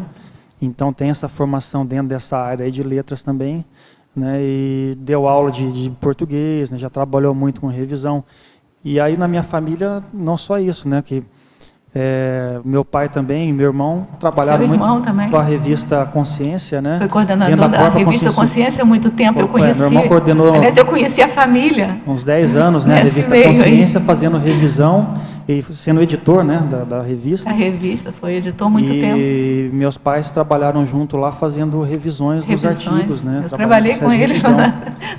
Então tem essa formação dentro dessa área aí de letras também, né, e deu aula de português, né, já trabalhou muito com revisão. E aí na minha família não só isso, né, que meu pai também, meu irmão trabalharam muito com a revista Consciência, né? Foi coordenador da revista Consciência há muito tempo. Eu conheci. Meu irmão coordenou. Aliás, eu conheci a família. Uns 10 anos, né? A revista Consciência, fazendo revisão e sendo editor, né? Da revista. A revista foi editor há muito tempo. E meus pais trabalharam junto lá fazendo revisões dos artigos, né? Eu trabalhei com eles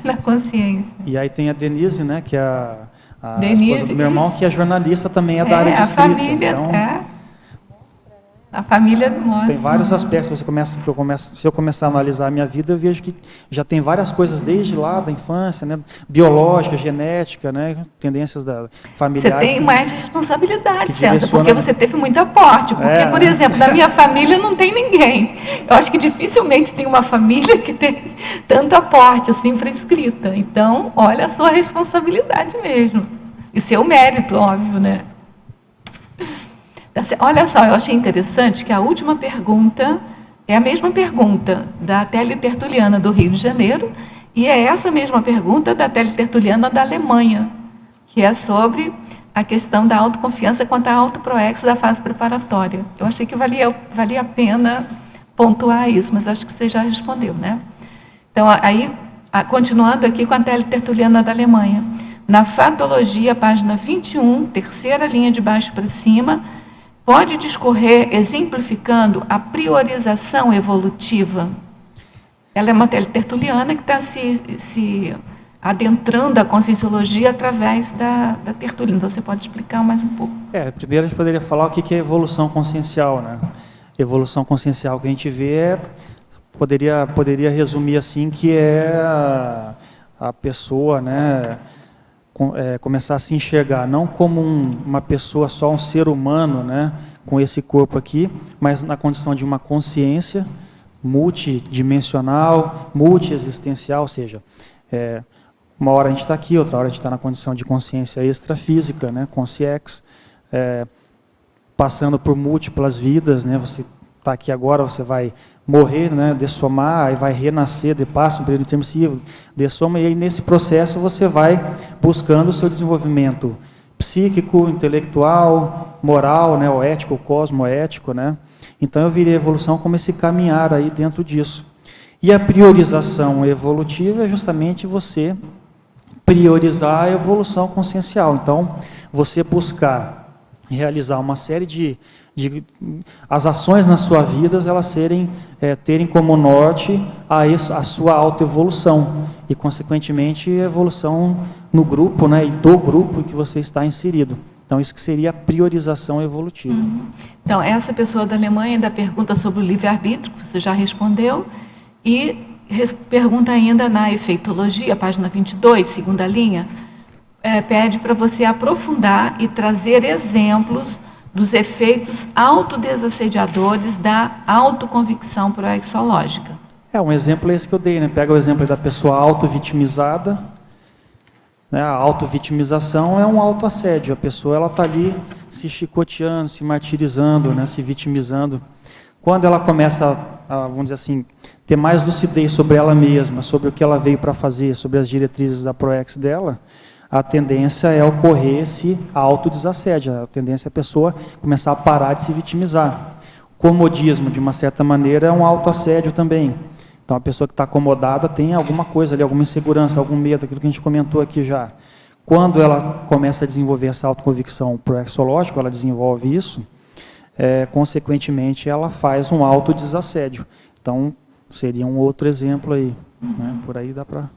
na Consciência. E aí tem a Denise, né? Que é a Denise, esposa do meu irmão, que é jornalista também, da área de escrita. A família, então, a família mostra. Tem vários aspectos. Se eu começar a analisar a minha vida, eu vejo que já tem várias coisas desde lá da infância, né, biológica, genética, né, tendências familiares. Você tem mais responsabilidade, César, porque você teve muito aporte. Porque, por exemplo, na minha família não tem ninguém. Eu acho que dificilmente tem uma família que tem tanto aporte assim para escrita. Então, olha a sua responsabilidade mesmo. E seu mérito, óbvio, né? Olha só, eu achei interessante que a última pergunta é a mesma pergunta da Tele Tertuliana do Rio de Janeiro e é essa mesma pergunta da Tele Tertuliana da Alemanha, que é sobre a questão da autoconfiança quanto à autoproex da fase preparatória. Eu achei que valia a pena pontuar isso, mas acho que você já respondeu, né? Então, aí, continuando aqui com a Tele Tertuliana da Alemanha, na Fatologia, página 21, terceira linha de baixo para cima, pode discorrer exemplificando a priorização evolutiva? Ela é uma tertuliana que está se adentrando a conscienciologia através da tertulia. Então, você pode explicar mais um pouco? Primeiro a gente poderia falar o que é evolução consciencial, né? Evolução consciencial que a gente vê poderia resumir assim, que é a pessoa, né, começar a se enxergar não como uma pessoa, só um ser humano, né, com esse corpo aqui, mas na condição de uma consciência multidimensional, multiexistencial, ou seja, uma hora a gente está aqui, outra hora a gente está na condição de consciência extrafísica, né, consciex, passando por múltiplas vidas, né, você está aqui agora, você vai morrer, né, dessomar, aí vai renascer, passa um período intermissivo, dessoma, e aí nesse processo você vai buscando o seu desenvolvimento psíquico, intelectual, moral, né, o ético, o cosmoético, né? Então eu virei a evolução como esse caminhar aí dentro disso. E a priorização evolutiva é justamente você priorizar a evolução consciencial. Então, você buscar realizar uma série de as ações na sua vida, elas terem como norte a sua autoevolução e, consequentemente, a evolução no grupo, né, e do grupo em que você está inserido. Então, isso que seria a priorização evolutiva. Então, essa pessoa da Alemanha ainda pergunta sobre o livre-arbítrio, que você já respondeu, e pergunta ainda na efeitologia, página 22, segunda linha, pede para você aprofundar e trazer exemplos dos efeitos autodesassediadores da autoconvicção proexológica. Um exemplo é esse que eu dei, né? Pega o exemplo da pessoa auto-vitimizada, né? A auto-vitimização é um autoassédio, a pessoa está ali se chicoteando, se martirizando, né? Se vitimizando. Quando ela começa a, vamos dizer assim, ter mais lucidez sobre ela mesma, sobre o que ela veio para fazer, sobre as diretrizes da ProEx dela, a tendência é ocorrer esse autodesassédio, a tendência é a pessoa começar a parar de se vitimizar. O comodismo, de uma certa maneira, é um autoassédio também. Então, a pessoa que está acomodada tem alguma coisa ali, alguma insegurança, algum medo, aquilo que a gente comentou aqui já. Quando ela começa a desenvolver essa autoconvicção proexológica, ela desenvolve isso, consequentemente, ela faz um autodesassédio. Então, seria um outro exemplo aí. Né? Por aí dá para...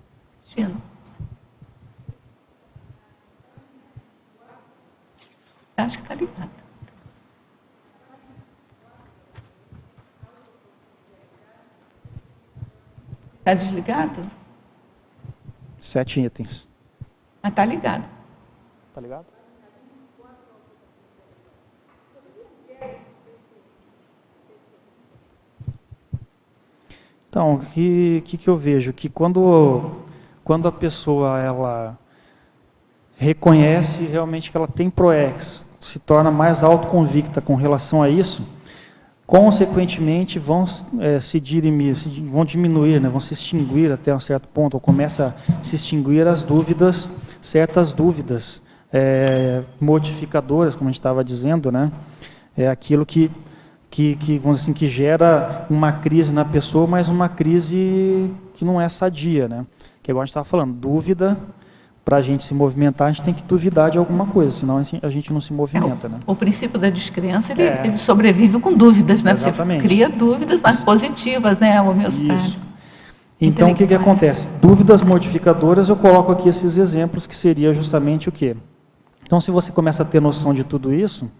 Acho que está ligado. Está desligado? 7 itens. Mas está ligado. Está ligado? Então, o que eu vejo? Que quando a pessoa ela reconhece realmente que ela tem ProEx, se torna mais autoconvicta com relação a isso, consequentemente vão se dirimir, vão diminuir, né, vão se extinguir até um certo ponto, ou começa a se extinguir as dúvidas, certas dúvidas modificadoras, como a gente estava dizendo, né, é aquilo que vamos dizer assim, que gera uma crise na pessoa, mas uma crise que não é sadia, né, que igual a gente estava falando, dúvida. Para a gente se movimentar, a gente tem que duvidar de alguma coisa, senão a gente não se movimenta. Né? O princípio da descrença, ele sobrevive com dúvidas, né? Exatamente. Você cria dúvidas, mas positivas, né? Isso. Então, o que acontece? Dúvidas modificadoras, eu coloco aqui esses exemplos, que seria justamente o quê? Então, se você começa a ter noção de tudo isso,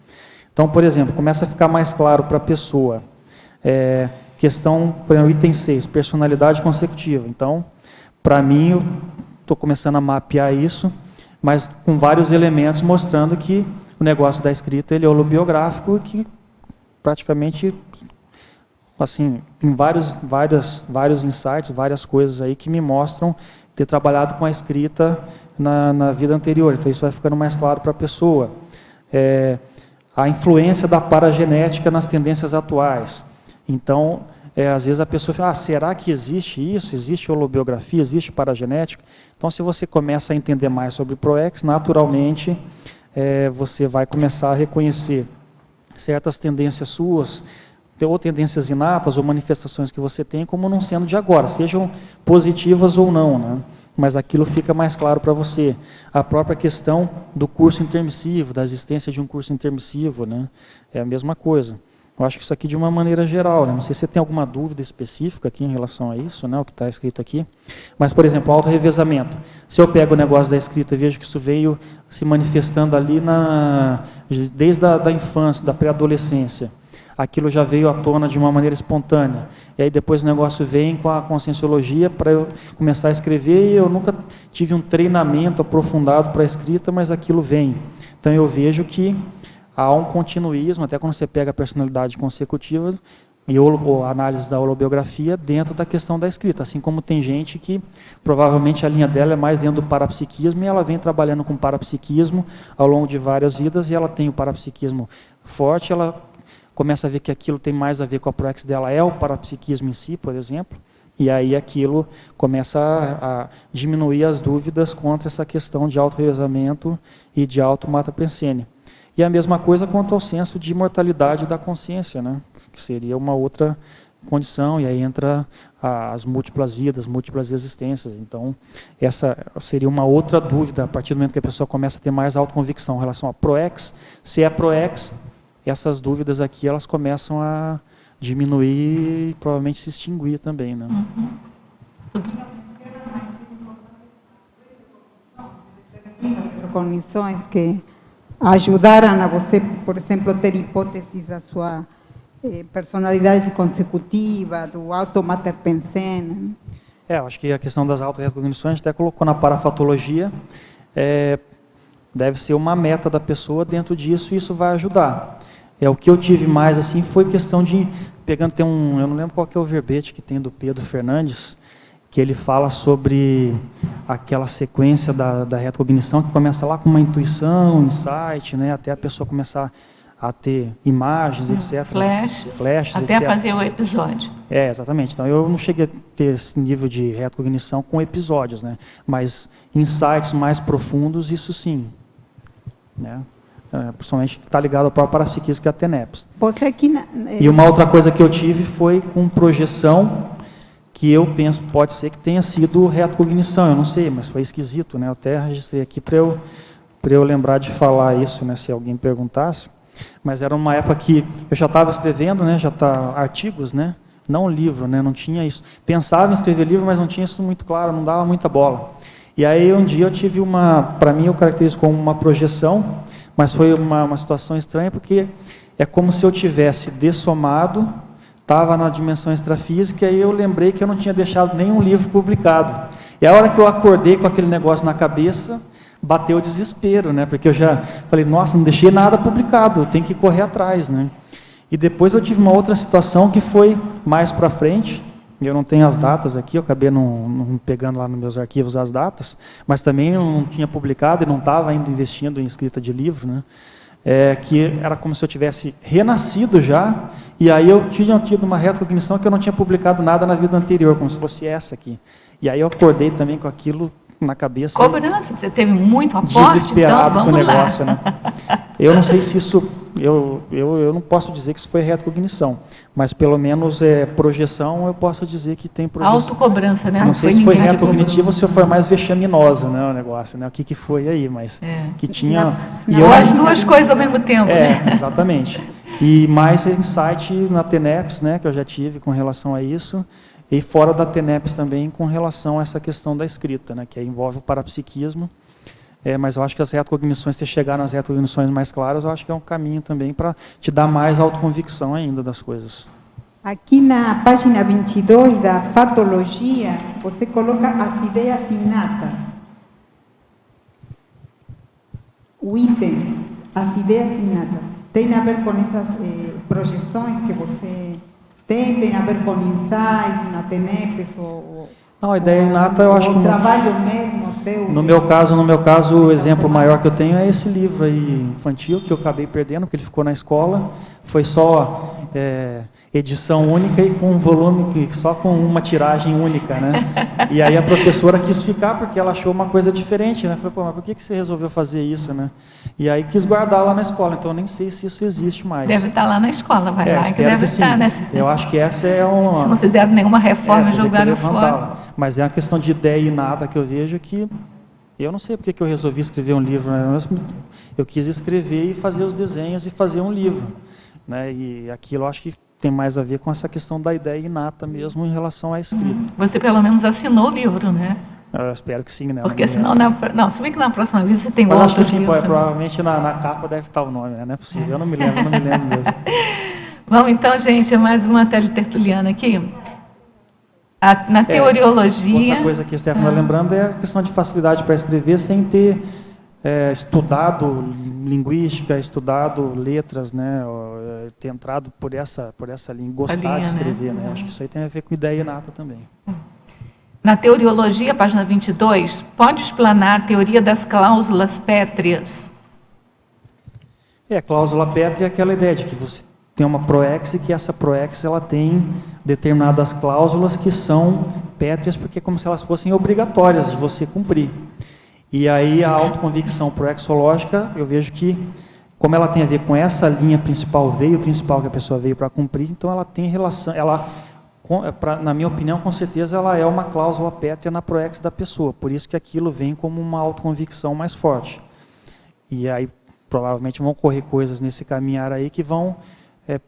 então, por exemplo, começa a ficar mais claro para a pessoa, questão, por exemplo, item 6, personalidade consecutiva. Então, para mim, eu estou começando a mapear isso, mas com vários elementos mostrando que o negócio da escrita ele é holobiográfico e que praticamente, assim, tem vários insights, várias coisas aí que me mostram ter trabalhado com a escrita na vida anterior. Então isso vai ficando mais claro para a pessoa. A influência da paragenética nas tendências atuais. Então, às vezes a pessoa fala, será que existe isso? Existe holobiografia? Existe paragenética? Então, se você começa a entender mais sobre ProEx, naturalmente, você vai começar a reconhecer certas tendências suas, ou tendências inatas, ou manifestações que você tem, como não sendo de agora, sejam positivas ou não. Né? mas aquilo fica mais claro para você. A própria questão do curso intermissivo, da existência de um curso intermissivo, né? É a mesma coisa. Eu acho que isso aqui de uma maneira geral, né? Não sei se você tem alguma dúvida específica aqui em relação a isso, né? O que está escrito aqui. Mas, por exemplo, autorrevezamento. Se eu pego o negócio da escrita e vejo que isso veio se manifestando ali desde a infância, da pré-adolescência, aquilo já veio à tona de uma maneira espontânea. E aí depois o negócio vem com a conscienciologia para eu começar a escrever, e eu nunca tive um treinamento aprofundado para a escrita, mas aquilo vem. Então eu vejo que há um continuismo, até quando você pega a personalidade consecutiva e a análise da holobiografia dentro da questão da escrita. Assim como tem gente que provavelmente a linha dela é mais dentro do parapsiquismo, e ela vem trabalhando com parapsiquismo ao longo de várias vidas, e ela tem o parapsiquismo forte, ela começa a ver que aquilo tem mais a ver com a proex dela, é o parapsiquismo em si, por exemplo, e aí aquilo começa a diminuir as dúvidas contra essa questão de autorrevezamento e de auto-mata-pensene. E a mesma coisa quanto ao senso de imortalidade da consciência, né? Que seria uma outra condição, e aí entra as múltiplas vidas, múltiplas existências. Então, essa seria uma outra dúvida, a partir do momento que a pessoa começa a ter mais autoconvicção em relação a proex. Se é proex, essas dúvidas aqui elas começam a diminuir e provavelmente se extinguir também, né? Cognições que ajudaram a você, por exemplo, ter hipóteses da sua personalidade consecutiva, do auto-mater-pensene. Eu acho que a questão das auto-recognições, a gente até colocou na parafatologia, deve ser uma meta da pessoa dentro disso, e isso vai ajudar. O que eu tive mais assim foi questão de, eu não lembro qual que é o verbete que tem do Pedro Fernandes, que ele fala sobre aquela sequência da retrocognição, que começa lá com uma intuição, um insight, né, até a pessoa começar a ter imagens, etc. Flashes, até etc. fazer o episódio. Exatamente. Então, eu não cheguei a ter esse nível de retrocognição com episódios, né, mas insights mais profundos, isso sim. Né? Principalmente está ligado ao próprio parapsiquismo, que é a TENEPS. Você aqui E uma outra coisa que eu tive foi com projeção, que eu penso pode ser que tenha sido retrocognição, eu não sei, mas foi esquisito, né? Eu até registrei aqui para eu lembrar de falar isso, né, se alguém perguntasse. Mas era uma época que eu já estava escrevendo, né, artigos, né, não livro, né, não tinha isso. Pensava em escrever livro, mas não tinha isso muito claro, não dava muita bola. E aí um dia eu tive para mim eu caracterizo como uma projeção, mas foi uma situação estranha, porque é como se eu tivesse dessomado, estava na dimensão extrafísica, e aí eu lembrei que eu não tinha deixado nenhum livro publicado. E a hora que eu acordei com aquele negócio na cabeça, bateu o desespero, né? Porque eu já falei, nossa, não deixei nada publicado, eu tenho que correr atrás, né? E depois eu tive uma outra situação que foi mais para frente, eu não tenho as datas aqui, eu acabei não pegando lá nos meus arquivos as datas, mas também eu não tinha publicado e não estava ainda investindo em escrita de livro, né? Que era como se eu tivesse renascido já, e aí eu tinha tido uma retrocognição que eu não tinha publicado nada na vida anterior, como se fosse essa aqui. E aí eu acordei também com aquilo na cabeça. Cobrança, você teve muito aporte, desesperado então com o vamos negócio, lá. né? Eu não sei se isso, eu não posso dizer que isso foi retrocognição, mas pelo menos projeção eu posso dizer que tem projeção. Autocobrança, né? Não sei se foi retrocognitiva ou se foi mais vexaminosa, né, o negócio, né? O que foi aí, mas que tinha... Ou as duas coisas ao mesmo tempo, né? Exatamente. E mais insight na TENEPS, né, que eu já tive com relação a isso, e fora da TENEPS também com relação a essa questão da escrita, né, que envolve o parapsiquismo. Mas eu acho que as retrocognições, se chegar nas retrocognições mais claras, eu acho que é um caminho também para te dar mais autoconvicção ainda das coisas. Aqui na página 22 da fatologia, você coloca as ideias inatas. O item, as ideias inatas, tem a ver com essas projeções que você tem a ver com insight, na TENEPS, ou não, a ideia inata eu acho que... O trabalho mesmo seu? No meu caso, o exemplo maior que eu tenho é esse livro aí infantil, que eu acabei perdendo, porque ele ficou na escola. Foi só edição única e com um volume, só com uma tiragem única, né? E aí a professora quis ficar porque ela achou uma coisa diferente, né? Falei, pô, mas por que você resolveu fazer isso, né? E aí quis guardar lá na escola, então eu nem sei se isso existe mais. Deve estar lá na escola, vai lá que deve estar, né? Eu acho que essa é uma... Se não fizeram nenhuma reforma, jogaram fora. Mas é uma questão de ideia inata que eu vejo que... Eu não sei porque que eu resolvi escrever um livro, né? Eu quis escrever e fazer os desenhos e fazer um livro, né? E aquilo eu acho que tem mais a ver com essa questão da ideia inata mesmo em relação à escrita. Você pelo menos assinou o livro, né? Eu espero que sim, né? Porque senão, se bem que na próxima vez você tem outro livro. Acho que sim, livro, provavelmente na capa deve estar o nome, né? Não é possível, eu não me lembro mesmo. Vamos então, gente, mais uma teletertuliana aqui. Na teoriologia... Outra coisa que a Stefana está lembrando é a questão de facilidade para escrever sem ter estudado linguística, estudado letras, né? Ter entrado por essa linha, gostar de escrever, né? Acho que isso aí tem a ver com ideia inata também. Na teoriologia, página 22, pode explanar a teoria das cláusulas pétreas? A cláusula pétrea é aquela ideia de que você tem uma proex e que essa proex ela tem determinadas cláusulas que são pétreas porque é como se elas fossem obrigatórias de você cumprir. E aí a autoconvicção proexológica, eu vejo que, como ela tem a ver com essa linha principal, veio principal que a pessoa veio para cumprir, então ela tem relação, na minha opinião, com certeza, ela é uma cláusula pétrea na proex da pessoa, por isso que aquilo vem como uma autoconvicção mais forte. E aí, provavelmente, vão ocorrer coisas nesse caminhar aí que vão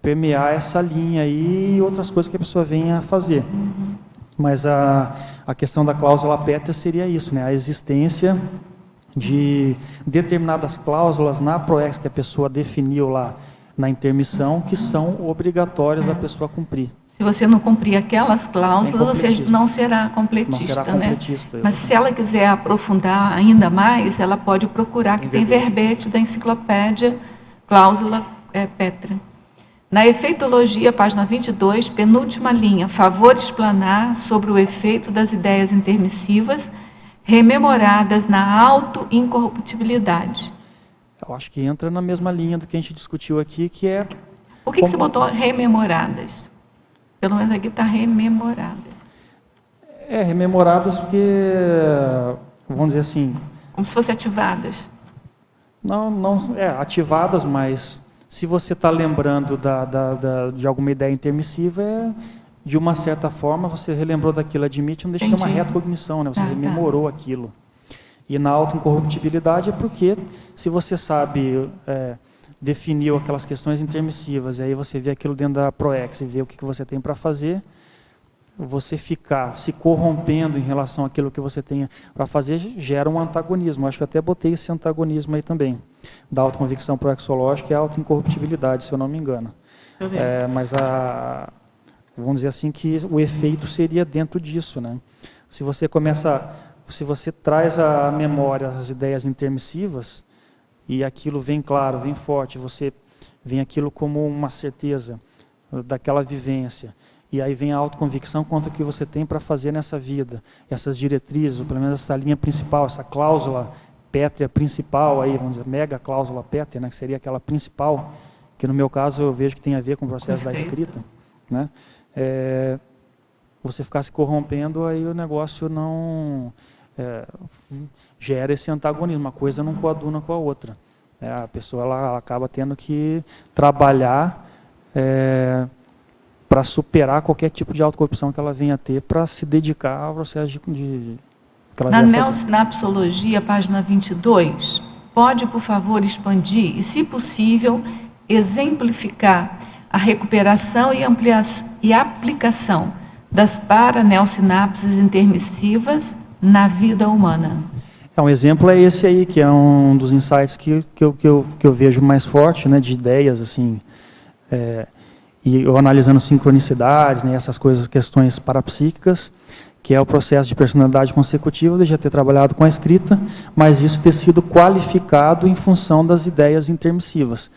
permear essa linha aí e outras coisas que a pessoa venha a fazer. Mas a questão da cláusula pétrea seria isso, né? A existência de determinadas cláusulas na proex que a pessoa definiu lá na intermissão, que são obrigatórias a pessoa cumprir. Se você não cumprir aquelas cláusulas, você não será completista, né? Mas se ela quiser aprofundar ainda mais, ela pode procurar, que tem verbete da enciclopédia, cláusula pétrea. Na efeitologia, página 22, penúltima linha, favor explanar sobre o efeito das ideias intermissivas rememoradas na auto-incorruptibilidade. Eu acho que entra na mesma linha do que a gente discutiu aqui, que é... Por que você botou rememoradas? Pelo menos aqui está rememoradas. Rememoradas porque, vamos dizer assim... Como se fossem ativadas. Não, ativadas, mas... Se você está lembrando de alguma ideia intermissiva, de uma certa forma, você relembrou daquilo, admite, não deixa de ser uma retrocognição, né? Você rememorou aquilo. E na autoincorruptibilidade é porque, se você sabe, definiu aquelas questões intermissivas, e aí você vê aquilo dentro da proex e vê o que você tem para fazer, você ficar se corrompendo em relação àquilo que você tem para fazer, gera um antagonismo. Acho que até botei esse antagonismo aí também, da autoconvicção proexológica e a autoincorruptibilidade, se eu não me engano. Mas vamos dizer assim que o efeito seria dentro disso, né? Se você traz à memória as ideias intermissivas, e aquilo vem claro, vem forte, você vem aquilo como uma certeza daquela vivência, e aí vem a autoconvicção quanto ao que você tem para fazer nessa vida, essas diretrizes, ou pelo menos essa linha principal, essa cláusula pétrea principal, aí, vamos dizer, mega cláusula pétrea, né, que seria aquela principal, que no meu caso eu vejo que tem a ver com o processo da escrita, né? Você ficar se corrompendo, aí o negócio não gera esse antagonismo, uma coisa não coaduna com a outra. A pessoa ela acaba tendo que trabalhar para superar qualquer tipo de autocorrupção que ela venha a ter, para se dedicar ao processo de que ela na venha a fazer. neosinapsologia, página 22, pode, por favor, expandir e, se possível, exemplificar a recuperação e aplicação das paraneosinapses intermissivas na vida humana? Um exemplo é esse aí, que é um dos insights que eu vejo mais forte, né, de ideias, assim, e eu analisando sincronicidades, né, essas coisas, questões parapsíquicas, que é o processo de personalidade consecutiva, de já ter trabalhado com a escrita, mas isso ter sido qualificado em função das ideias intermissivas.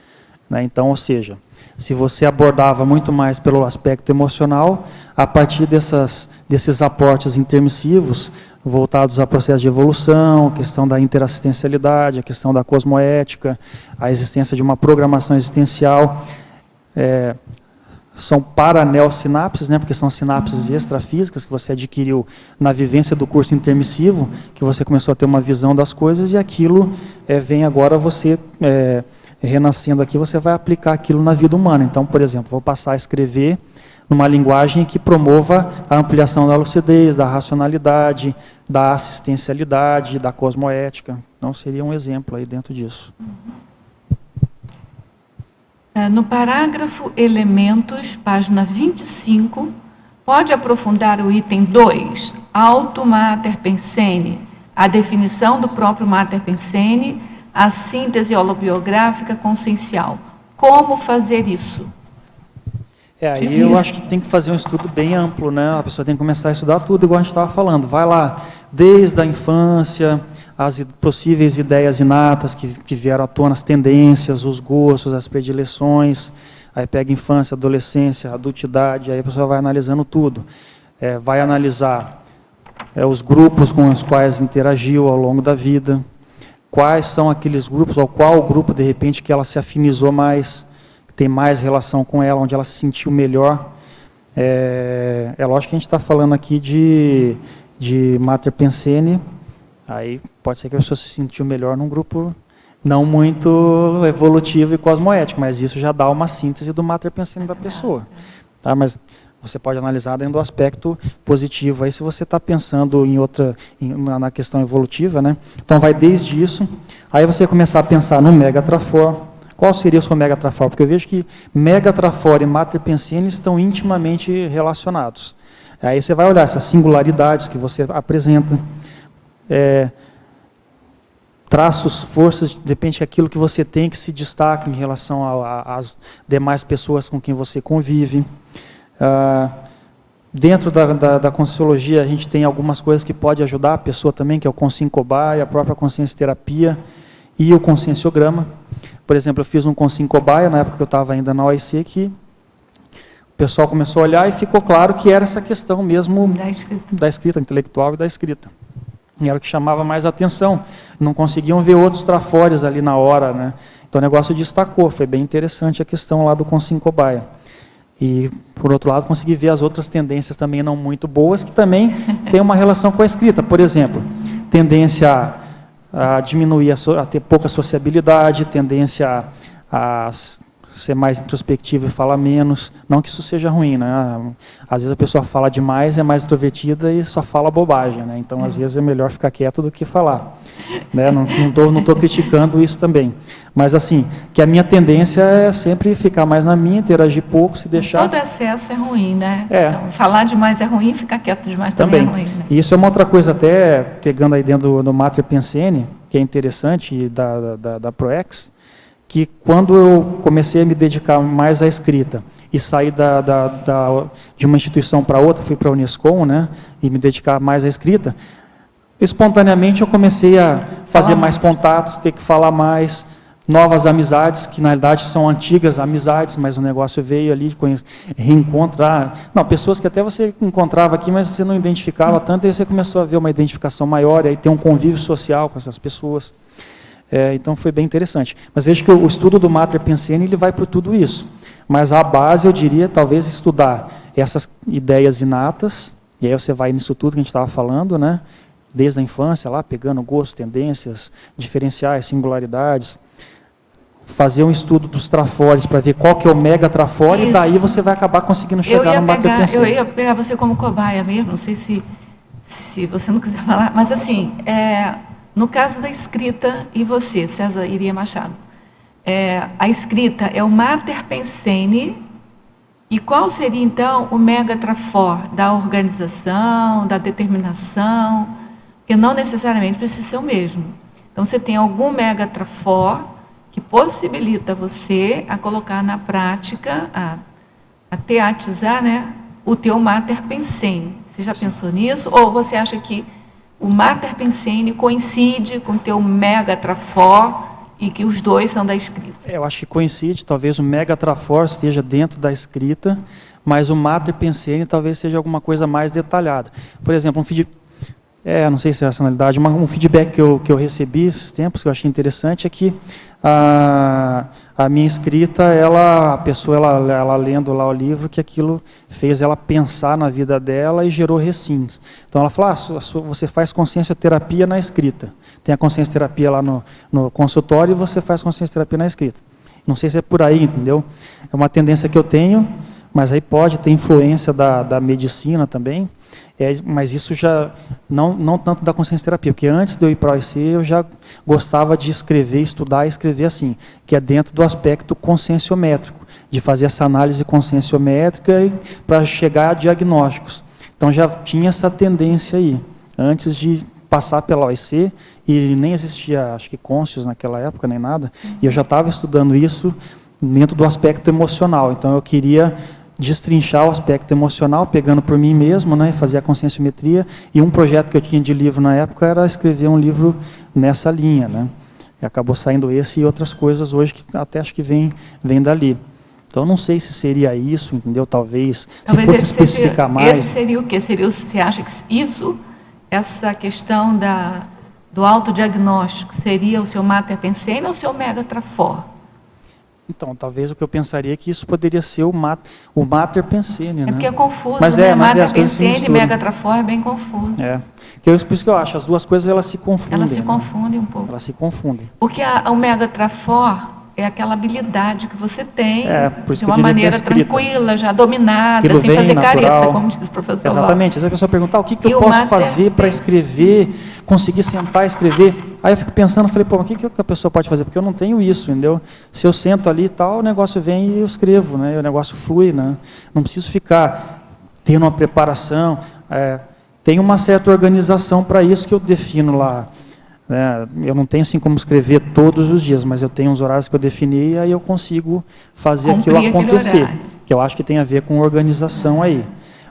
né? Então, ou seja, se você abordava muito mais pelo aspecto emocional, a partir desses aportes intermissivos, voltados a processos de evolução, a questão da interassistencialidade, a questão da cosmoética, a existência de uma programação existencial, são paraneosinapses, né, porque são sinapses extrafísicas que você adquiriu na vivência do curso intermissivo, que você começou a ter uma visão das coisas, e aquilo vem agora você, renascendo aqui, você vai aplicar aquilo na vida humana. Então, por exemplo, vou passar a escrever numa linguagem que promova a ampliação da lucidez, da racionalidade, da assistencialidade, da cosmoética. Então, seria um exemplo aí dentro disso. No parágrafo Elementos, página 25, pode aprofundar o item 2, Auto Mater Pensene, a definição do próprio Mater Pensene, a síntese holobiográfica consciencial. Como fazer isso? Aí eu acho que tem que fazer um estudo bem amplo, né? A pessoa tem que começar a estudar tudo, igual a gente estava falando. Vai lá, desde a infância, as possíveis ideias inatas que vieram à tona, as tendências, os gostos, as predileções, aí pega infância, adolescência, adultidade, aí a pessoa vai analisando tudo. Vai analisar os grupos com os quais interagiu ao longo da vida, quais são aqueles grupos, ou qual grupo, de repente, que ela se afinizou mais, tem mais relação com ela, onde ela se sentiu melhor. Lógico que a gente está falando aqui de Mater Pensene, aí pode ser que a pessoa se sentiu melhor num grupo não muito evolutivo e cosmoético, mas isso já dá uma síntese do Mater Pensene da pessoa. Tá? Mas você pode analisar dentro do aspecto positivo. Aí se você está pensando na questão evolutiva, né? Então vai desde isso, aí você começar a pensar no Mega Trafor. Qual seria o seu Mega Trafor? Porque eu vejo que Mega Trafor e Mater Pensene estão intimamente relacionados. Aí você vai olhar essas singularidades que você apresenta, traços, forças, de repente aquilo que você tem que se destaca em relação às demais pessoas com quem você convive. Dentro da Conscienciologia, a gente tem algumas coisas que podem ajudar a pessoa também, que é o Conscienciobaia, a própria consciência terapia e o conscienciograma. Por exemplo, eu fiz um Conscienciobaia na época que eu estava ainda na OIC, que o pessoal começou a olhar e ficou claro que era essa questão mesmo da escrita intelectual e da escrita. E era o que chamava mais atenção. Não conseguiam ver outros trafores ali na hora, né? Então o negócio destacou, foi bem interessante a questão lá do Conscienciobaia. E, por outro lado, consegui ver as outras tendências também não muito boas, que também têm uma relação com a escrita. Por exemplo, tendência a diminuir, a ter pouca sociabilidade, tendência a ser mais introspectivo e falar menos. Não que isso seja ruim, né? Às vezes a pessoa fala demais, é mais extrovertida e só fala bobagem, né? Então, às vezes é melhor ficar quieto do que falar. Né? Não estou criticando isso também. Mas, assim, que a minha tendência é sempre ficar mais na minha, interagir pouco, se deixar... Todo excesso é ruim, né? Então, falar demais é ruim, ficar quieto demais também é ruim. Né? E isso é uma outra coisa, até pegando aí dentro do Mater Pensene, que é interessante, da ProEx, que quando eu comecei a me dedicar mais à escrita e sair de uma instituição para outra, fui para a Unescom, né, e me dedicar mais à escrita, espontaneamente eu comecei a fazer mais contatos, ter que falar mais, novas amizades, que na realidade são antigas amizades, mas o negócio veio ali, reencontrar. Não, pessoas que até você encontrava aqui, mas você não identificava tanto, e você começou a ver uma identificação maior, e aí tem um convívio social com essas pessoas. Então foi bem interessante. Mas vejo que o estudo do Mater Pensene, ele vai por tudo isso. Mas a base, eu diria, talvez estudar essas ideias inatas, e aí você vai nisso tudo que a gente estava falando, né? Desde a infância, lá, pegando gostos, tendências, diferenciais, singularidades, fazer um estudo dos trafores para ver qual que é o mega trafore, e daí você vai acabar conseguindo chegar no Mater Pensene. Eu ia pegar você como cobaia mesmo, não sei se você não quiser falar, mas assim, no caso da escrita, e você, César Iria Machado, a escrita é o Mater Pensene, e qual seria então o mega trafor da organização, da determinação, porque não necessariamente precisa ser o mesmo. Então você tem algum mega trafor que possibilita você a colocar na prática, a teatizar, né, o teu Mater Pensene. Você já pensou nisso? Ou você acha que o Mater Pensene coincide com o teu Mega Trafor e que os dois são da escrita. Eu acho que coincide, talvez o Mega Trafor esteja dentro da escrita, mas o Mater Pensene talvez seja alguma coisa mais detalhada. Por exemplo, não sei se é racionalidade, mas um feedback que eu recebi esses tempos, que eu achei interessante, é que a minha escrita, a pessoa ela lendo lá o livro, que aquilo fez ela pensar na vida dela e gerou recins. Então ela fala, você faz consciencioterapia na escrita. Tem a consciencioterapia lá no consultório e você faz consciencioterapia na escrita. Não sei se é por aí, entendeu? É uma tendência que eu tenho, mas aí pode ter influência da medicina também. Mas isso já, não tanto da consciencioterapia, porque antes de eu ir para o OIC, eu já gostava de escrever, estudar e escrever assim, que é dentro do aspecto conscienciométrico, de fazer essa análise conscienciométrica para chegar a diagnósticos. Então já tinha essa tendência aí, antes de passar pela OIC, e nem existia, acho que, Conscius naquela época, nem nada, e eu já estava estudando isso dentro do aspecto emocional, então eu queria destrinchar o aspecto emocional, pegando por mim mesmo, né, fazer a conscienciometria, e um projeto que eu tinha de livro na época era escrever um livro nessa linha, né, e acabou saindo esse e outras coisas hoje que até acho que vem dali. Então não sei se seria isso, entendeu, talvez se fosse especificar mais. Esse seria o quê? Você acha que essa questão do autodiagnóstico seria o seu Mater Pensene ou o seu Mega Trafor? Então, talvez o que eu pensaria é que isso poderia ser o Mater Pensene, né? É porque é confuso, mas né? Mater Pensene e Mega Trafor é bem confuso. Por isso que eu acho, as duas coisas elas se confundem. Elas se confundem um pouco. Elas se confundem. Porque o Mega Trafor é aquela habilidade que você tem de uma é maneira tranquila, já dominada, aquilo sem fazer natural. careta, como diz o professor. Exatamente. Às vezes a pessoa pergunta, o que eu posso fazer para escrever, conseguir sentar e escrever? Aí eu fico pensando, falei, o que a pessoa pode fazer? Porque eu não tenho isso, entendeu? Se eu sento ali e tal, o negócio vem e eu escrevo, né? O negócio flui, né? Não preciso ficar tendo uma preparação. Tem uma certa organização para isso que eu defino lá. Eu não tenho assim como escrever todos os dias, mas eu tenho uns horários que eu defini e aí eu consigo fazer aquilo acontecer, que eu acho que tem a ver com organização aí.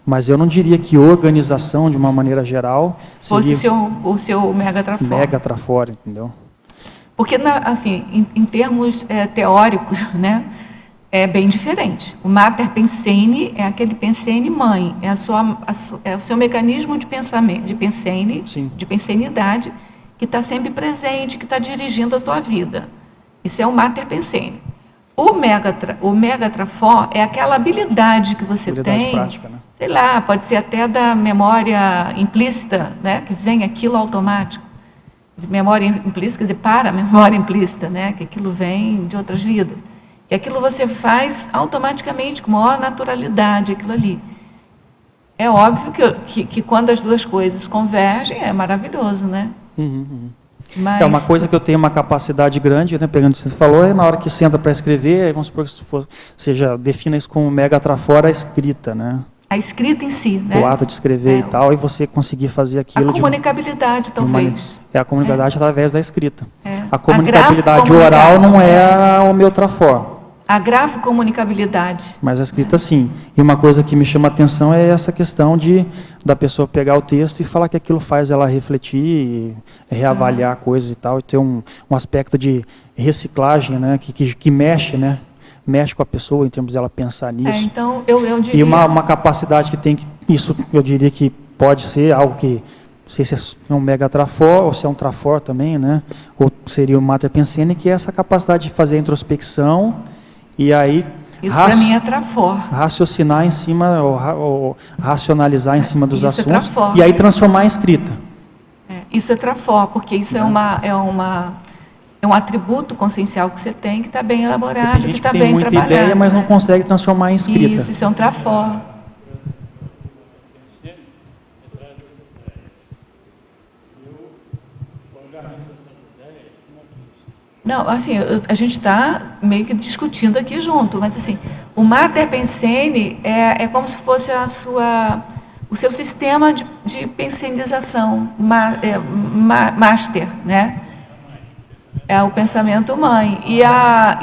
Mas eu não diria que organização, de uma maneira geral, fosse o seu Mega Trafor. Mega Trafor, entendeu? Porque, assim, em termos teóricos, né, é bem diferente. O Mater Pensene é aquele Pensene mãe, é o seu mecanismo de pensamento, de Pensene, de pensenidade, que está sempre presente, que está dirigindo a tua vida. Isso é o Mater Pensene. O Mega Trafor é aquela habilidade que você tem, prática, né? Sei lá, pode ser até da memória implícita, né, que vem aquilo automático. De memória implícita, quer dizer, para a memória implícita, né, que aquilo vem de outras vidas. E aquilo você faz automaticamente, com maior naturalidade, aquilo ali. É óbvio que quando as duas coisas convergem, é maravilhoso, né? Mas... É uma coisa que eu tenho uma capacidade grande, né, pegando o que você falou, é na hora que senta para escrever, aí vamos supor que seja, defina isso como Mega Trafor a escrita, né? A escrita em si, né? O ato de escrever e tal, e você conseguir fazer aquilo... A comunicabilidade, talvez. A comunicabilidade através da escrita. É. A comunicabilidade oral não é o meu Trafor. A grafocomunicabilidade. Mas a escrita, sim. E uma coisa que me chama a atenção é essa questão da pessoa pegar o texto e falar que aquilo faz ela refletir, reavaliar coisas e tal, e ter um aspecto de reciclagem, né, que mexe, né? Mexe com a pessoa em termos dela pensar nisso. Então, eu diria... E uma capacidade que tem, isso eu diria que pode ser algo que, não sei se é um Mega Trafor, ou se é um Trafor também, né? Ou seria o Mater Pensene, que é essa capacidade de fazer a introspecção, e aí... Isso para mim é Trafor. Raciocinar em cima, ou racionalizar em cima dos assuntos, é Trafor. E aí transformar em escrita. Isso é Trafor, porque isso é um atributo consciencial que você tem, que está bem elaborado, que está bem trabalhado. Tem muita ideia, mas não consegue transformar em escrita. Isso é um Trafor. Não, assim, a gente está meio que discutindo aqui junto, mas assim, o Mater Pensene é como se fosse o seu sistema de pensenização, master, né? É o pensamento mãe. E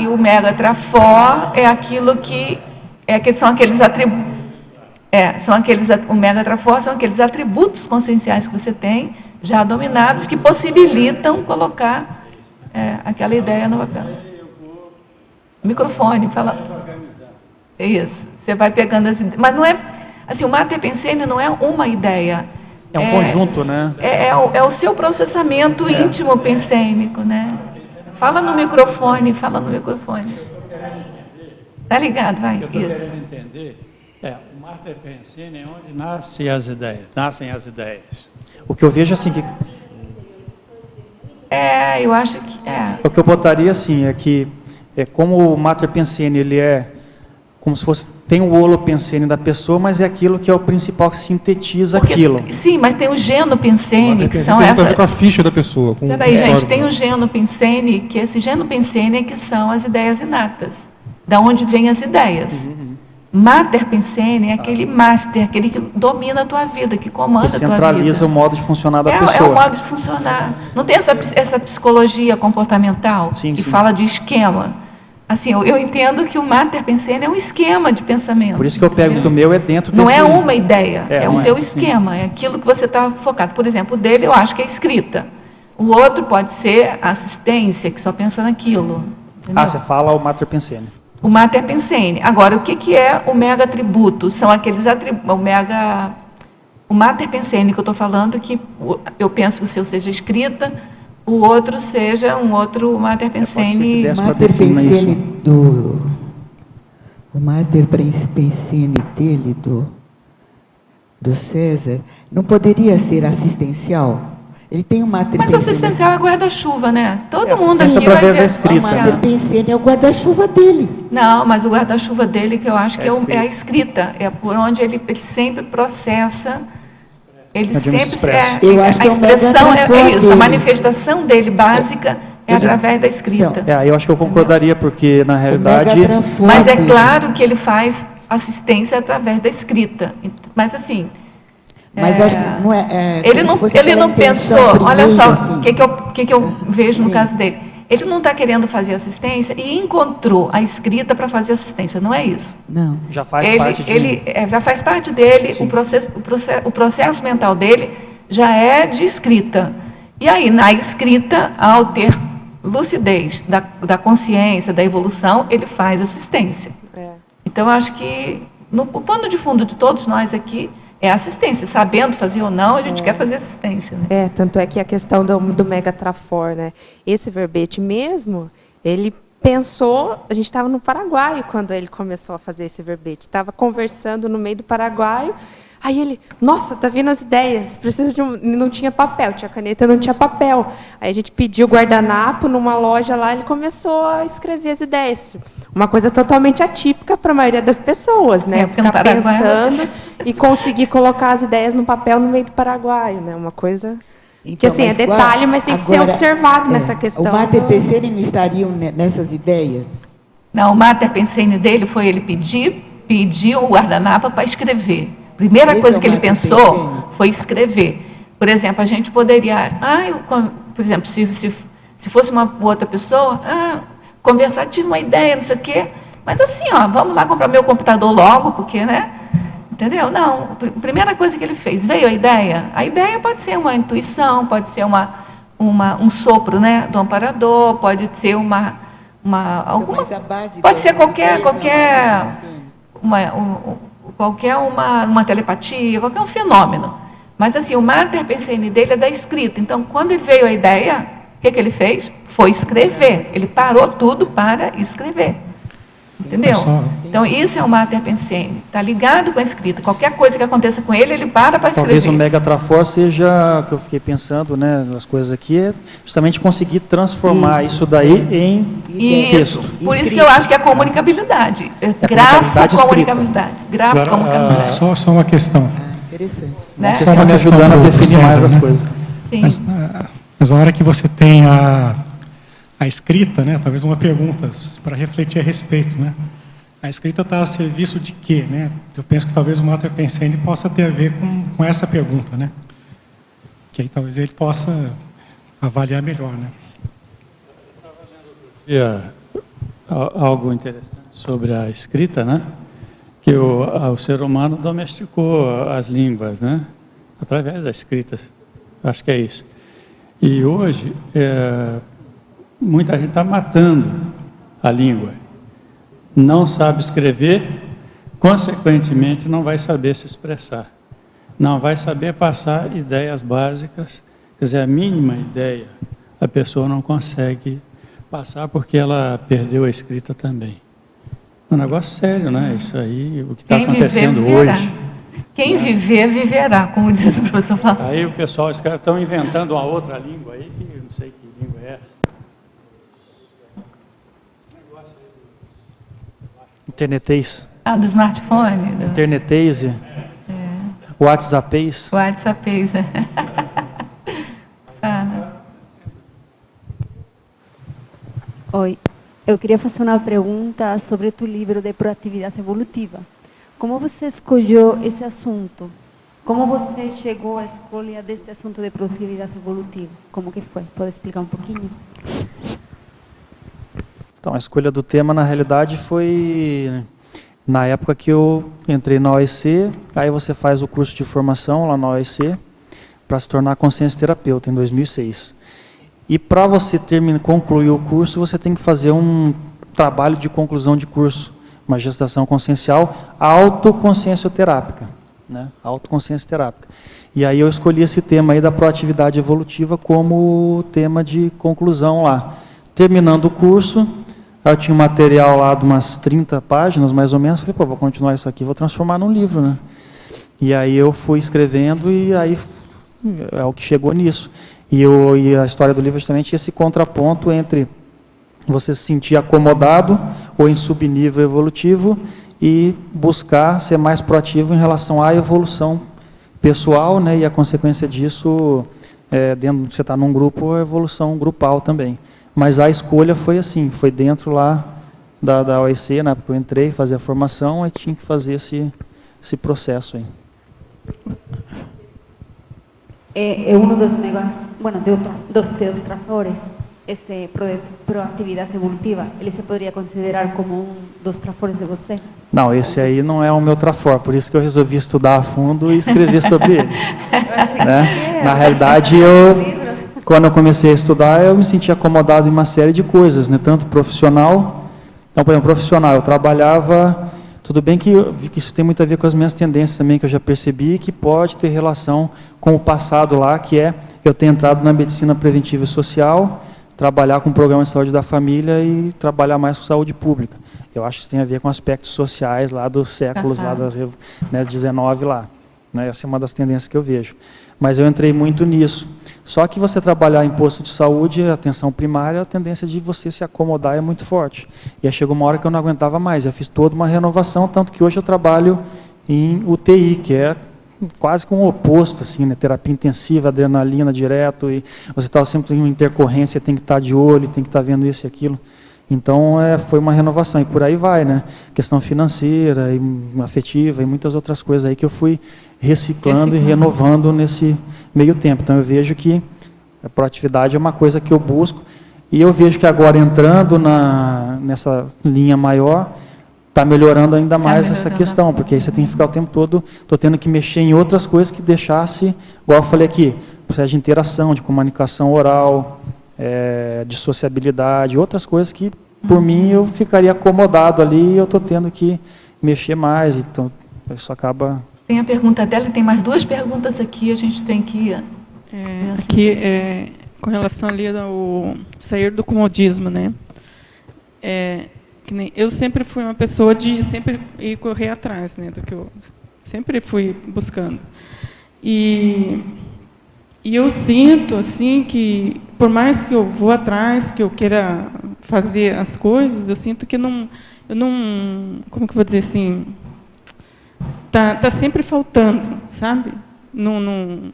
o Mega Trafor é aquilo que são aqueles atributos. O Mega Trafor são aqueles atributos conscienciais que você tem, já dominados, que possibilitam colocar aquela ideia no papel. Microfone, fala. Isso, você vai pegando as ideias. Mas não é, assim, o Mater Pensene não é uma ideia. É um conjunto, né? É o seu processamento íntimo pensênico, né? Fala no microfone, fala no microfone. Tá ligado, vai. Eu estou querendo entender, o Mater Pensene é onde nascem as ideias. O que eu vejo assim que eu acho que o que eu botaria assim é que como o Mater Pensene ele é como se fosse tem o holopensene da pessoa, mas é aquilo que é o principal que sintetiza aquilo. Sim, mas tem o genopensene, que são tem essas. a ver com a ficha da pessoa. Peraí, gente, tem o genopensene, que esse genopensene é que são as ideias inatas, da onde vêm as ideias. Mater Pensene é aquele master, aquele que domina a tua vida, que comanda a tua vida. Centraliza o modo de funcionar da pessoa. É o modo de funcionar. Não tem essa psicologia comportamental que fala de esquema. Assim, eu entendo que o Mater Pensene é um esquema de pensamento. Por isso que eu pego que o meu é dentro desse... Não é uma ideia, é um teu esquema, sim. é aquilo que você está focado. Por exemplo, o dele eu acho que é escrita. O outro pode ser assistência, que só pensa naquilo. Entendeu? Você fala o Mater Pensene. O Mater Pensene. Agora, o que é o mega atributo? São aqueles atributos, o Mater Pensene que eu estou falando, que eu penso que o seu seja escrita, o outro seja um outro Mater Pensene. O Mater Pensene o Mater Pensene dele, do César, não poderia ser assistencial? Ele tem um Mater Mas assistencial é guarda-chuva, né? Todo mundo aqui vai ter escrita. O Mater Pensene é o guarda-chuva dele. Não, mas o guarda-chuva dele, que eu acho que é a escrita, é por onde ele sempre processa. Ele sempre a expressão é isso, a manifestação dele básica é através da escrita. Eu acho que eu concordaria, porque na realidade... Mas é claro que ele faz assistência através da escrita. Mas assim... Mas acho que não é... ele não pensou, olha só, o que eu vejo no caso dele. Ele não está querendo fazer assistência e encontrou a escrita para fazer assistência, não é isso? Não. Já faz parte dele. Já faz parte dele, o processo mental dele já é de escrita. E aí, na escrita, ao ter lucidez da consciência, da evolução, ele faz assistência. Então, eu acho que o pano de fundo de todos nós aqui é assistência. Sabendo fazer ou não, a gente quer fazer assistência. Né? Tanto é que a questão do Mega Trafor, né? Esse verbete mesmo, ele pensou... A gente estava no Paraguai quando ele começou a fazer esse verbete. Estava conversando no meio do Paraguai. Aí ele, nossa, tá vindo as ideias, preciso de não tinha papel, tinha caneta, não tinha papel. Aí a gente pediu guardanapo numa loja lá, ele começou a escrever as ideias. Uma coisa totalmente atípica para a maioria das pessoas, né? Ficar pensando e conseguir colocar as ideias no papel no meio do Paraguai, né? Uma coisa que assim, é detalhe, mas tem que ser observado nessa questão. O Mater Pensene não estaria nessas ideias? Não, o Mater Pensene dele foi ele pedir o guardanapo para escrever. Primeira coisa que ele pensou foi escrever. Por exemplo, a gente poderia... por exemplo, se fosse uma outra pessoa, conversar, tive uma ideia, não sei o quê, mas assim, vamos lá comprar meu computador logo, porque, né? Entendeu? Não, a primeira coisa que ele fez, veio a ideia. A ideia pode ser uma intuição, pode ser um sopro, né, do amparador, pode ser alguma... Pode ser qualquer uma telepatia, qualquer um fenômeno. Mas assim, o Mater Pensene dele é da escrita. Então, quando ele veio a ideia, o que ele fez? Foi escrever. Ele parou tudo para escrever. Entendeu? Então, isso é o Mater Pensene. Está ligado com a escrita. Qualquer coisa que aconteça com ele, ele para escrever. Talvez o Mega Trafor seja, que eu fiquei pensando, né, nas coisas aqui, é justamente conseguir transformar isso daí em texto. Por isso que eu acho que é a comunicabilidade. Grafo-comunicabilidade. Grafo-comunicabilidade. Só uma questão. Interessante. Né? Só me ajudando a definir mais as coisas. Sim. Mas na hora que você tem a escrita, né, talvez uma pergunta para refletir a respeito, né? A escrita está a serviço de quê, né? Eu penso que talvez o Mater Pensene possa ter a ver com essa pergunta, né? Que aí talvez ele possa avaliar melhor, né? Algo interessante sobre a escrita, né? Que o ser humano domesticou as línguas, né? Através da escrita. Acho que é isso. E hoje muita gente está matando a língua. Não sabe escrever, consequentemente não vai saber se expressar. Não vai saber passar ideias básicas, quer dizer, a mínima ideia a pessoa não consegue passar porque ela perdeu a escrita também. É um negócio sério, né? Isso aí, o que está acontecendo hoje. Quem viver, viverá, como diz o professor Flávio. Aí o pessoal, os caras estão inventando uma outra língua aí, que eu não sei que língua é essa. Internetês. Ah, do smartphone? Internetês. WhatsAppês. WhatsAppês. Oi, eu queria fazer uma pergunta sobre tu livro de proatividade evolutiva. Como você escolheu esse assunto? Como você chegou à escolha desse assunto de produtividade evolutiva? Como que foi? Pode explicar um pouquinho? Então, a escolha do tema, na realidade, foi na época que eu entrei na OEC, aí você faz o curso de formação lá na OEC, para se tornar consciência terapeuta, em 2006. E para você concluir o curso, você tem que fazer um trabalho de conclusão de curso, uma gestação consciencial autoconsciencioterápica, né? Autoconsciência terápica. E aí eu escolhi esse tema aí da proatividade evolutiva como tema de conclusão lá. Terminando o curso, eu tinha um material lá de umas 30 páginas, mais ou menos, falei, pô, vou continuar isso aqui, vou transformar num livro, né? E aí eu fui escrevendo e aí é o que chegou nisso. E a história do livro é justamente esse contraponto entre você se sentir acomodado ou em subnível evolutivo e buscar ser mais proativo em relação à evolução pessoal, né? E a consequência disso, dentro, você está num grupo, a evolução grupal também. Mas a escolha foi assim, foi dentro lá da OEC, na época que eu entrei, fazer a formação, aí tinha que fazer esse processo aí. É um dos negócios, bueno, dos teus tratores, proatividade evolutiva, ele se poderia considerar como um dos trafores de você? Não, esse aí não é o meu trafor, por isso que eu resolvi estudar a fundo e escrever sobre ele. Né? Na realidade, quando eu comecei a estudar, eu me senti acomodado em uma série de coisas, né? Tanto profissional, então, por exemplo, profissional, eu trabalhava, tudo bem que isso tem muito a ver com as minhas tendências também, que eu já percebi, que pode ter relação com o passado lá, que é eu ter entrado na medicina preventiva e social, trabalhar com o programa de saúde da família e trabalhar mais com saúde pública. Eu acho que isso tem a ver com aspectos sociais lá dos séculos, lá das, né, 19 lá. Né, essa é uma das tendências que eu vejo. Mas eu entrei muito nisso. Só que você trabalhar em posto de saúde, atenção primária, a tendência de você se acomodar é muito forte. E aí chegou uma hora que eu não aguentava mais. Eu fiz toda uma renovação, tanto que hoje eu trabalho em UTI, que é quase como o oposto, assim, né? Terapia intensiva, adrenalina direto, e você está sempre em uma intercorrência, tem que estar de olho, tem que estar vendo isso e aquilo. Então, foi uma renovação, e por aí vai, né? Questão financeira, e afetiva, e muitas outras coisas aí que eu fui reciclando e renovando nesse meio tempo. Então, eu vejo que a proatividade é uma coisa que eu busco, e eu vejo que agora, entrando nessa linha maior, está melhorando ainda mais essa questão, porque aí você tem que ficar o tempo todo, estou tendo que mexer em outras coisas que deixasse, igual eu falei aqui, processo de interação, de comunicação oral, de sociabilidade, outras coisas que, por mim, eu ficaria acomodado ali e eu estou tendo que mexer mais, então isso acaba... Tem a pergunta dela e tem mais duas perguntas aqui, a gente tem que... Aqui, com relação ali ao sair do comodismo, né? Eu sempre fui uma pessoa de sempre ir correr atrás, né, do que eu sempre fui buscando. E eu sinto assim que, por mais que eu vou atrás, que eu queira fazer as coisas, eu sinto que eu não, como que eu vou dizer assim, tá sempre faltando, sabe? Não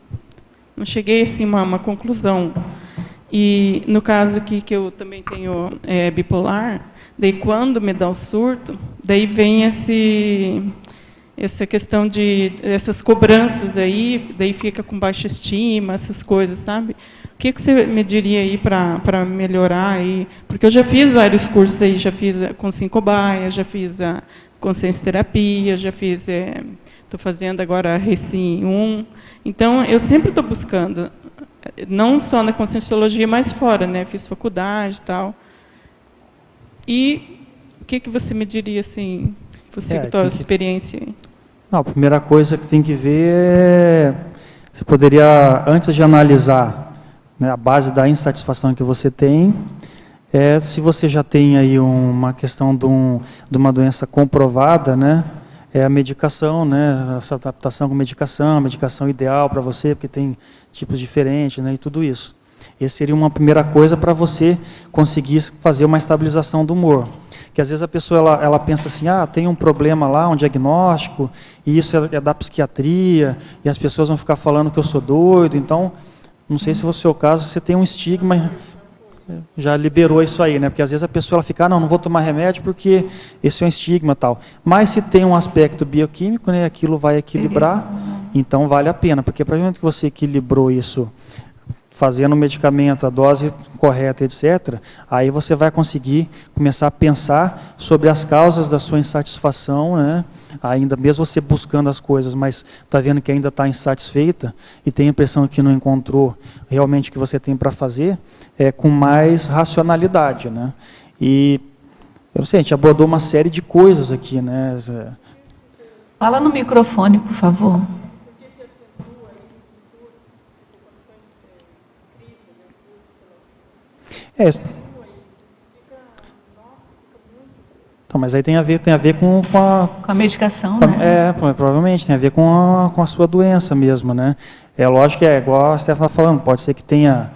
cheguei assim a uma conclusão. E no caso aqui que eu também tenho bipolar, daí quando me dá o surto, daí vem essa questão de essas cobranças aí, daí fica com baixa estima, essas coisas, sabe? O que você me diria aí para melhorar aí? Porque eu já fiz vários cursos aí, já fiz com Sincobaia, já fiz a consciência terapia, já fiz, estou fazendo agora a Recim 1. Então, eu sempre estou buscando não só na Conscienciologia, mas fora, né? Fiz faculdade e tal. E o que você me diria, assim, você com a tua experiência aí? Não, a primeira coisa que tem que ver é, você poderia, antes de analisar, né, a base da insatisfação que você tem, se você já tem aí uma questão de uma doença comprovada, né, a medicação, né, essa adaptação com medicação, a medicação ideal para você, porque tem tipos diferentes, né, e tudo isso. Essa seria uma primeira coisa para você conseguir fazer uma estabilização do humor. Que às vezes a pessoa ela pensa assim, tem um problema lá, um diagnóstico, e isso é da psiquiatria, e as pessoas vão ficar falando que eu sou doido. Então, não sei se for o seu caso, você tem um estigma, já liberou isso aí, né? Porque às vezes a pessoa ela fica, não vou tomar remédio porque esse é um estigma e tal. Mas se tem um aspecto bioquímico, né, aquilo vai equilibrar, então vale a pena, porque a partir do momento que você equilibrou isso, fazendo o medicamento, a dose correta, etc., aí você vai conseguir começar a pensar sobre as causas da sua insatisfação, né? Ainda mesmo você buscando as coisas, mas está vendo que ainda está insatisfeita e tem a impressão que não encontrou realmente o que você tem para fazer, com mais racionalidade, né? E, eu não sei, a gente abordou uma série de coisas aqui, né? Fala no microfone, por favor. Então, mas aí tem a ver com a medicação, né? Provavelmente tem a ver com a sua doença mesmo, né? É lógico que igual a Stefana falando, pode ser que tenha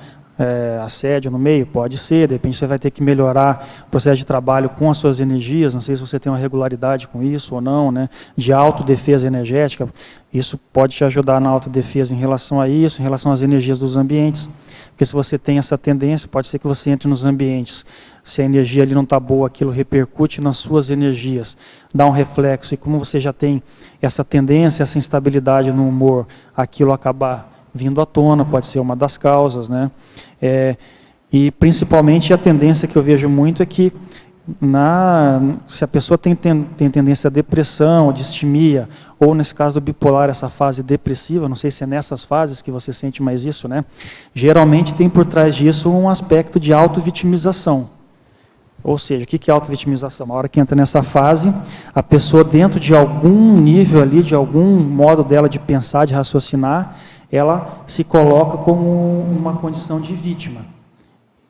assédio no meio, pode ser, de repente você vai ter que melhorar o processo de trabalho com as suas energias, não sei se você tem uma regularidade com isso ou não, né? De autodefesa energética, isso pode te ajudar na autodefesa em relação a isso, em relação às energias dos ambientes. Porque se você tem essa tendência, pode ser que você entre nos ambientes, se a energia ali não está boa, aquilo repercute nas suas energias, dá um reflexo, e como você já tem essa tendência, essa instabilidade no humor, aquilo acabar vindo à tona, pode ser uma das causas, né? E principalmente a tendência que eu vejo muito é que se a pessoa tem tendência à depressão, distimia, ou nesse caso do bipolar, essa fase depressiva, não sei se é nessas fases que você sente mais isso, né? Geralmente tem por trás disso um aspecto de autovitimização. Ou seja, o que é autovitimização? A hora que entra nessa fase, a pessoa dentro de algum nível ali, de algum modo dela de pensar, de raciocinar, ela se coloca como uma condição de vítima.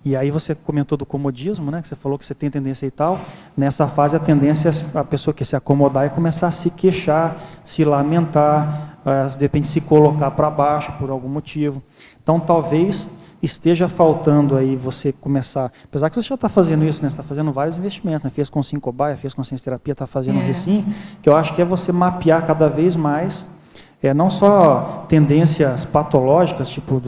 E aí você comentou do comodismo, né, que você falou que você tem tendência e tal. Nessa fase a tendência é a pessoa que se acomodar e começar a se queixar, se lamentar, de repente se colocar para baixo por algum motivo. Então talvez esteja faltando aí você começar, apesar que você já está fazendo isso, né, você está fazendo vários investimentos, né, fez com Syncobaia, fez com Ciência Terapia, está fazendo Recim, que eu acho que é você mapear cada vez mais, não só tendências patológicas, tipo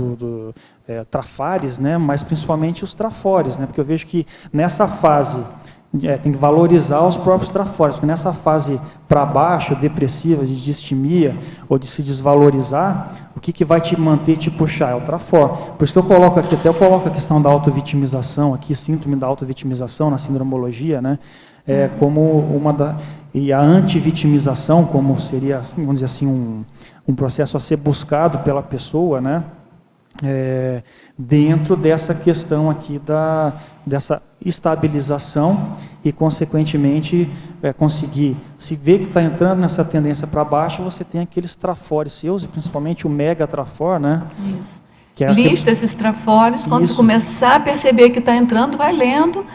trafares, né, mas principalmente os trafores, né, porque eu vejo que nessa fase tem que valorizar os próprios trafores, porque nessa fase para baixo, depressiva, de distimia, ou de se desvalorizar, o que vai te manter, te puxar? É o trafor. Por isso que eu coloco aqui, até eu coloco a questão da autovitimização aqui, síndrome da autovitimização na sindromologia, né, como uma da... E a antivitimização, como seria, vamos dizer assim, um processo a ser buscado pela pessoa, né, dentro dessa questão aqui dessa estabilização e, consequentemente, conseguir, se vê que está entrando nessa tendência para baixo, você tem aqueles trafores seus, e principalmente o mega trafor, né? Isso. Que lista esses trafores, quando tu começar a perceber que está entrando, vai lendo.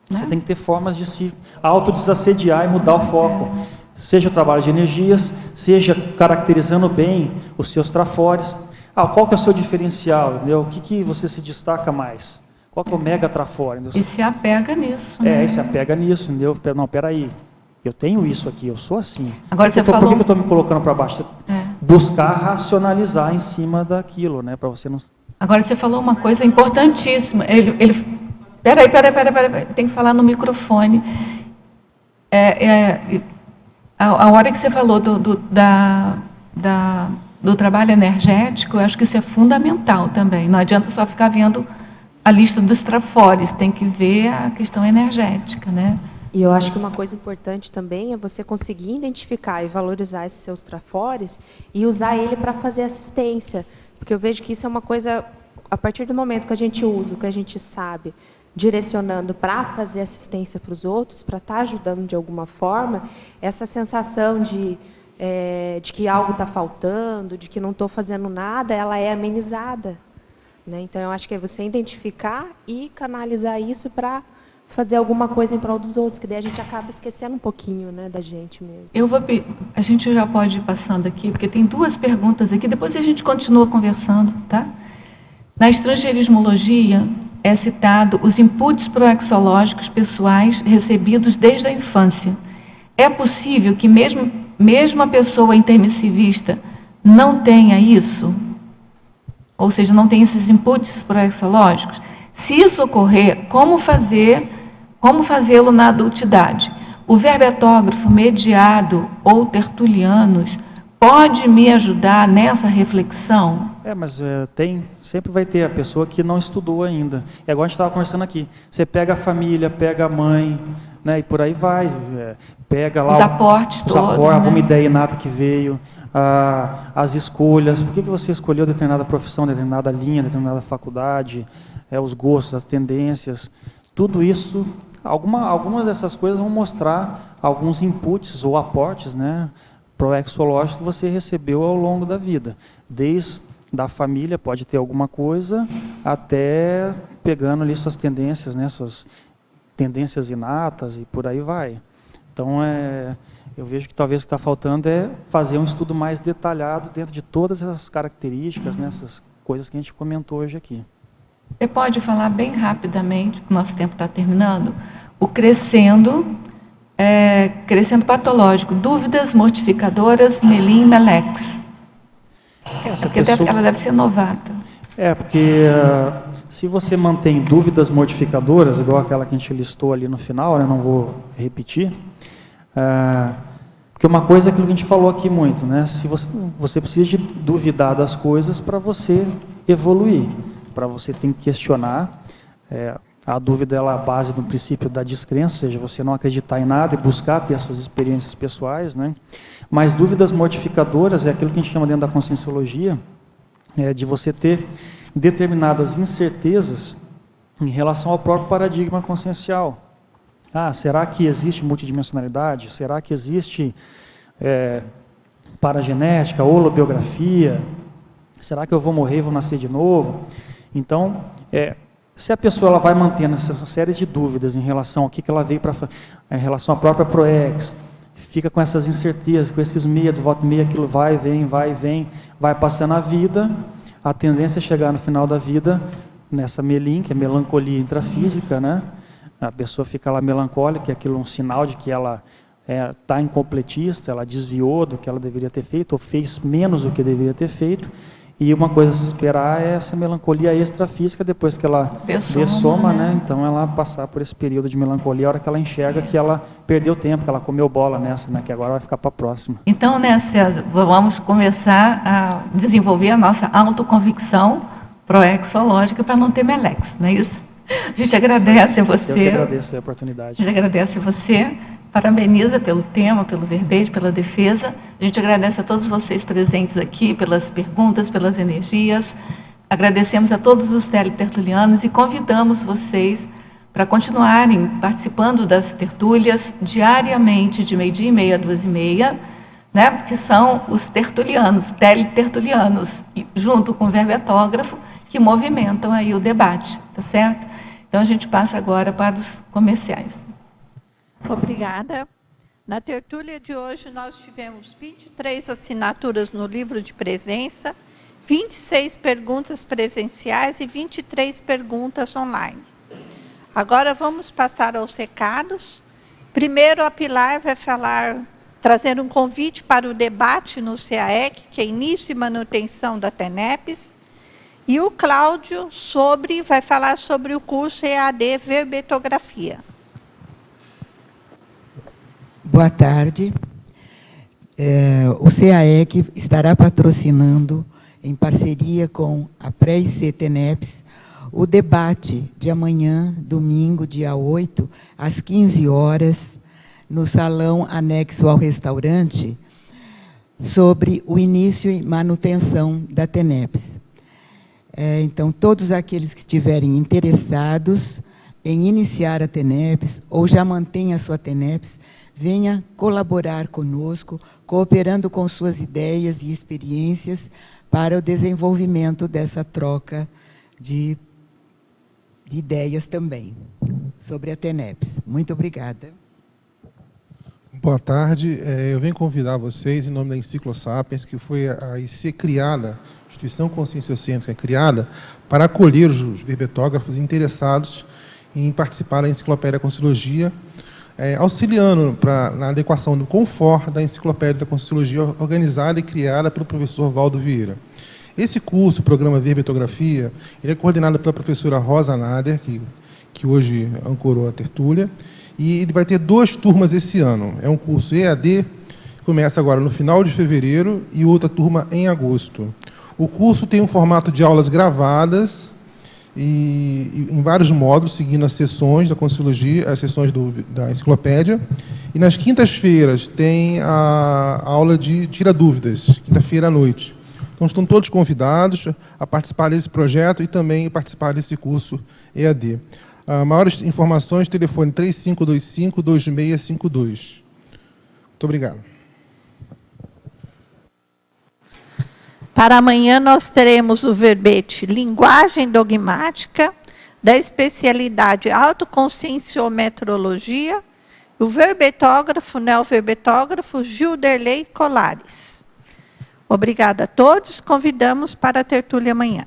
Você tem que ter formas de se autodesassediar e mudar o foco. Seja o trabalho de energias, seja caracterizando bem os seus trafores. Qual que é o seu diferencial? Entendeu? O que você se destaca mais? Qual que é o mega trafor? E se apega nisso. Né? E se apega nisso, entendeu? Não, peraí, eu tenho isso aqui, eu sou assim. Agora você falou... Por que eu estou me colocando para baixo? Buscar racionalizar em cima daquilo, né? Para você não... Agora você falou uma coisa importantíssima. Peraí, tem que falar no microfone. A hora que você falou do trabalho energético, eu acho que isso é fundamental também. Não adianta só ficar vendo a lista dos trafores, tem que ver a questão energética, né? E eu acho que uma coisa importante também é você conseguir identificar e valorizar esses seus trafores e usar ele para fazer assistência. Porque eu vejo que isso é uma coisa a partir do momento que a gente usa o que a gente sabe, direcionando para fazer assistência para os outros, para estar ajudando de alguma forma, essa sensação de que algo está faltando, de que não estou fazendo nada, ela é amenizada, né? Então, eu acho que é você identificar e canalizar isso para fazer alguma coisa em prol dos outros, que daí a gente acaba esquecendo um pouquinho, né, da gente mesmo. A gente já pode ir passando aqui, porque tem 2 perguntas aqui, depois a gente continua conversando, tá? Na estrangeirismologia, é citado os inputs proexológicos pessoais recebidos desde a infância. É possível que mesmo a pessoa intermissivista não tenha isso? Ou seja, não tenha esses inputs proexológicos? Se isso ocorrer, como fazê-lo na adultidade? O verbetógrafo mediado ou tertulianos pode me ajudar nessa reflexão? Mas sempre vai ter a pessoa que não estudou ainda. É igual a gente estava conversando aqui. Você pega a família, pega a mãe, né, e por aí vai. Pega lá os aportes todos, né? Alguma ideia inata que veio, as escolhas. Por que você escolheu determinada profissão, determinada linha, determinada faculdade, os gostos, as tendências. Tudo isso, algumas dessas coisas vão mostrar alguns inputs ou aportes, né, proexológicos que você recebeu ao longo da vida. Desde da família pode ter alguma coisa, até pegando ali suas tendências, né, suas tendências inatas e por aí vai. Então, eu vejo que talvez o que está faltando é fazer um estudo mais detalhado dentro de todas essas características, né, essas coisas que a gente comentou hoje aqui. Você pode falar bem rapidamente, o nosso tempo está terminando, o crescendo patológico, dúvidas mortificadoras, Melim Melex. Porque ela deve ser novata. Porque se você mantém dúvidas mortificadoras, igual aquela que a gente listou ali no final, né, não vou repetir, porque uma coisa é aquilo que a gente falou aqui muito, né, se você precisa de duvidar das coisas para você evoluir, para você tem que questionar. A dúvida ela é a base do princípio da descrença, ou seja, você não acreditar em nada e buscar ter as suas experiências pessoais, né? Mas dúvidas mortificadoras é aquilo que a gente chama dentro da conscienciologia, de você ter determinadas incertezas em relação ao próprio paradigma consciencial. Será que existe multidimensionalidade? Será que existe paragenética, holobiografia? Será que eu vou morrer e vou nascer de novo? Então, se a pessoa ela vai mantendo essa série de dúvidas em relação ao que ela veio em relação à própria ProEx, fica com essas incertezas, com esses medos, volta e meia, aquilo vai e vem, vai passando a vida, a tendência é chegar no final da vida nessa melim, que é melancolia intrafísica, né? A pessoa fica lá melancólica, aquilo é um sinal de que ela está incompletista, ela desviou do que ela deveria ter feito, ou fez menos do que deveria ter feito. E uma coisa a se esperar é essa melancolia extrafísica, depois que ela dessoma, né? Então ela passar por esse período de melancolia, a hora que ela enxerga que ela perdeu tempo, que ela comeu bola nessa, né? Que agora vai ficar para a próxima. Então, né, César, vamos começar a desenvolver a nossa autoconvicção proexológica para não ter melex, não é isso? A gente agradece a você. Eu que agradeço a oportunidade. A gente agradece a você. Parabeniza pelo tema, pelo verbete, pela defesa. A gente agradece a todos vocês presentes aqui, pelas perguntas, pelas energias. Agradecemos a todos os teletertulianos e convidamos vocês para continuarem participando das tertúlias diariamente, de 12h30 a 2h30, né? Porque são os tertulianos, teletertulianos, junto com o verbetógrafo, que movimentam aí o debate, tá certo? Então, a gente passa agora para os comerciais. Obrigada. Na tertúlia de hoje, nós tivemos 23 assinaturas no livro de presença, 26 perguntas presenciais e 23 perguntas online. Agora vamos passar aos recados. Primeiro, a Pilar vai trazer um convite para o debate no CAEC, que é início e manutenção da TENEPS, e o Cláudio vai falar sobre o curso EAD Verbetografia. Boa tarde. O CAEC estará patrocinando, em parceria com a Pré-IC TENEPS, o debate de amanhã, domingo, dia 8, às 15 horas, no salão anexo ao restaurante, sobre o início e manutenção da TENEPS. Então, todos aqueles que estiverem interessados em iniciar a TENEPS, ou já mantém a sua TENEPS, venha colaborar conosco, cooperando com suas ideias e experiências para o desenvolvimento dessa troca de ideias também sobre a TENEPS. Muito obrigada. Boa tarde. Eu venho convidar vocês, em nome da Enciclosapiens, que foi a IC criada, Instituição Conscienciocêntrica criada, para acolher os verbetógrafos interessados em participar da Enciclopédia da Conscienciologia, auxiliando na adequação do confort da Enciclopédia da Conscienciologia organizada e criada pelo professor Valdo Vieira. Esse curso, o programa Verbetografia, ele é coordenado pela professora Rosa Nader, que hoje ancorou a tertúlia, e ele vai ter 2 turmas esse ano. É um curso EAD, que começa agora no final de fevereiro, e outra turma em agosto. O curso tem um formato de aulas gravadas, e em vários módulos, seguindo as sessões da Conscienciologia, as sessões da enciclopédia. E nas quintas-feiras tem a aula de Tira Dúvidas, quinta-feira à noite. Então, estão todos convidados a participar desse projeto e também participar desse curso EAD. Maiores informações, telefone 3525-2652. Muito obrigado. Para amanhã nós teremos o verbete Linguagem Dogmática, da especialidade Autoconscienciometrologia, o verbetógrafo, neoverbetógrafo Gilderley Colares. Obrigada a todos, convidamos para a tertúlia amanhã.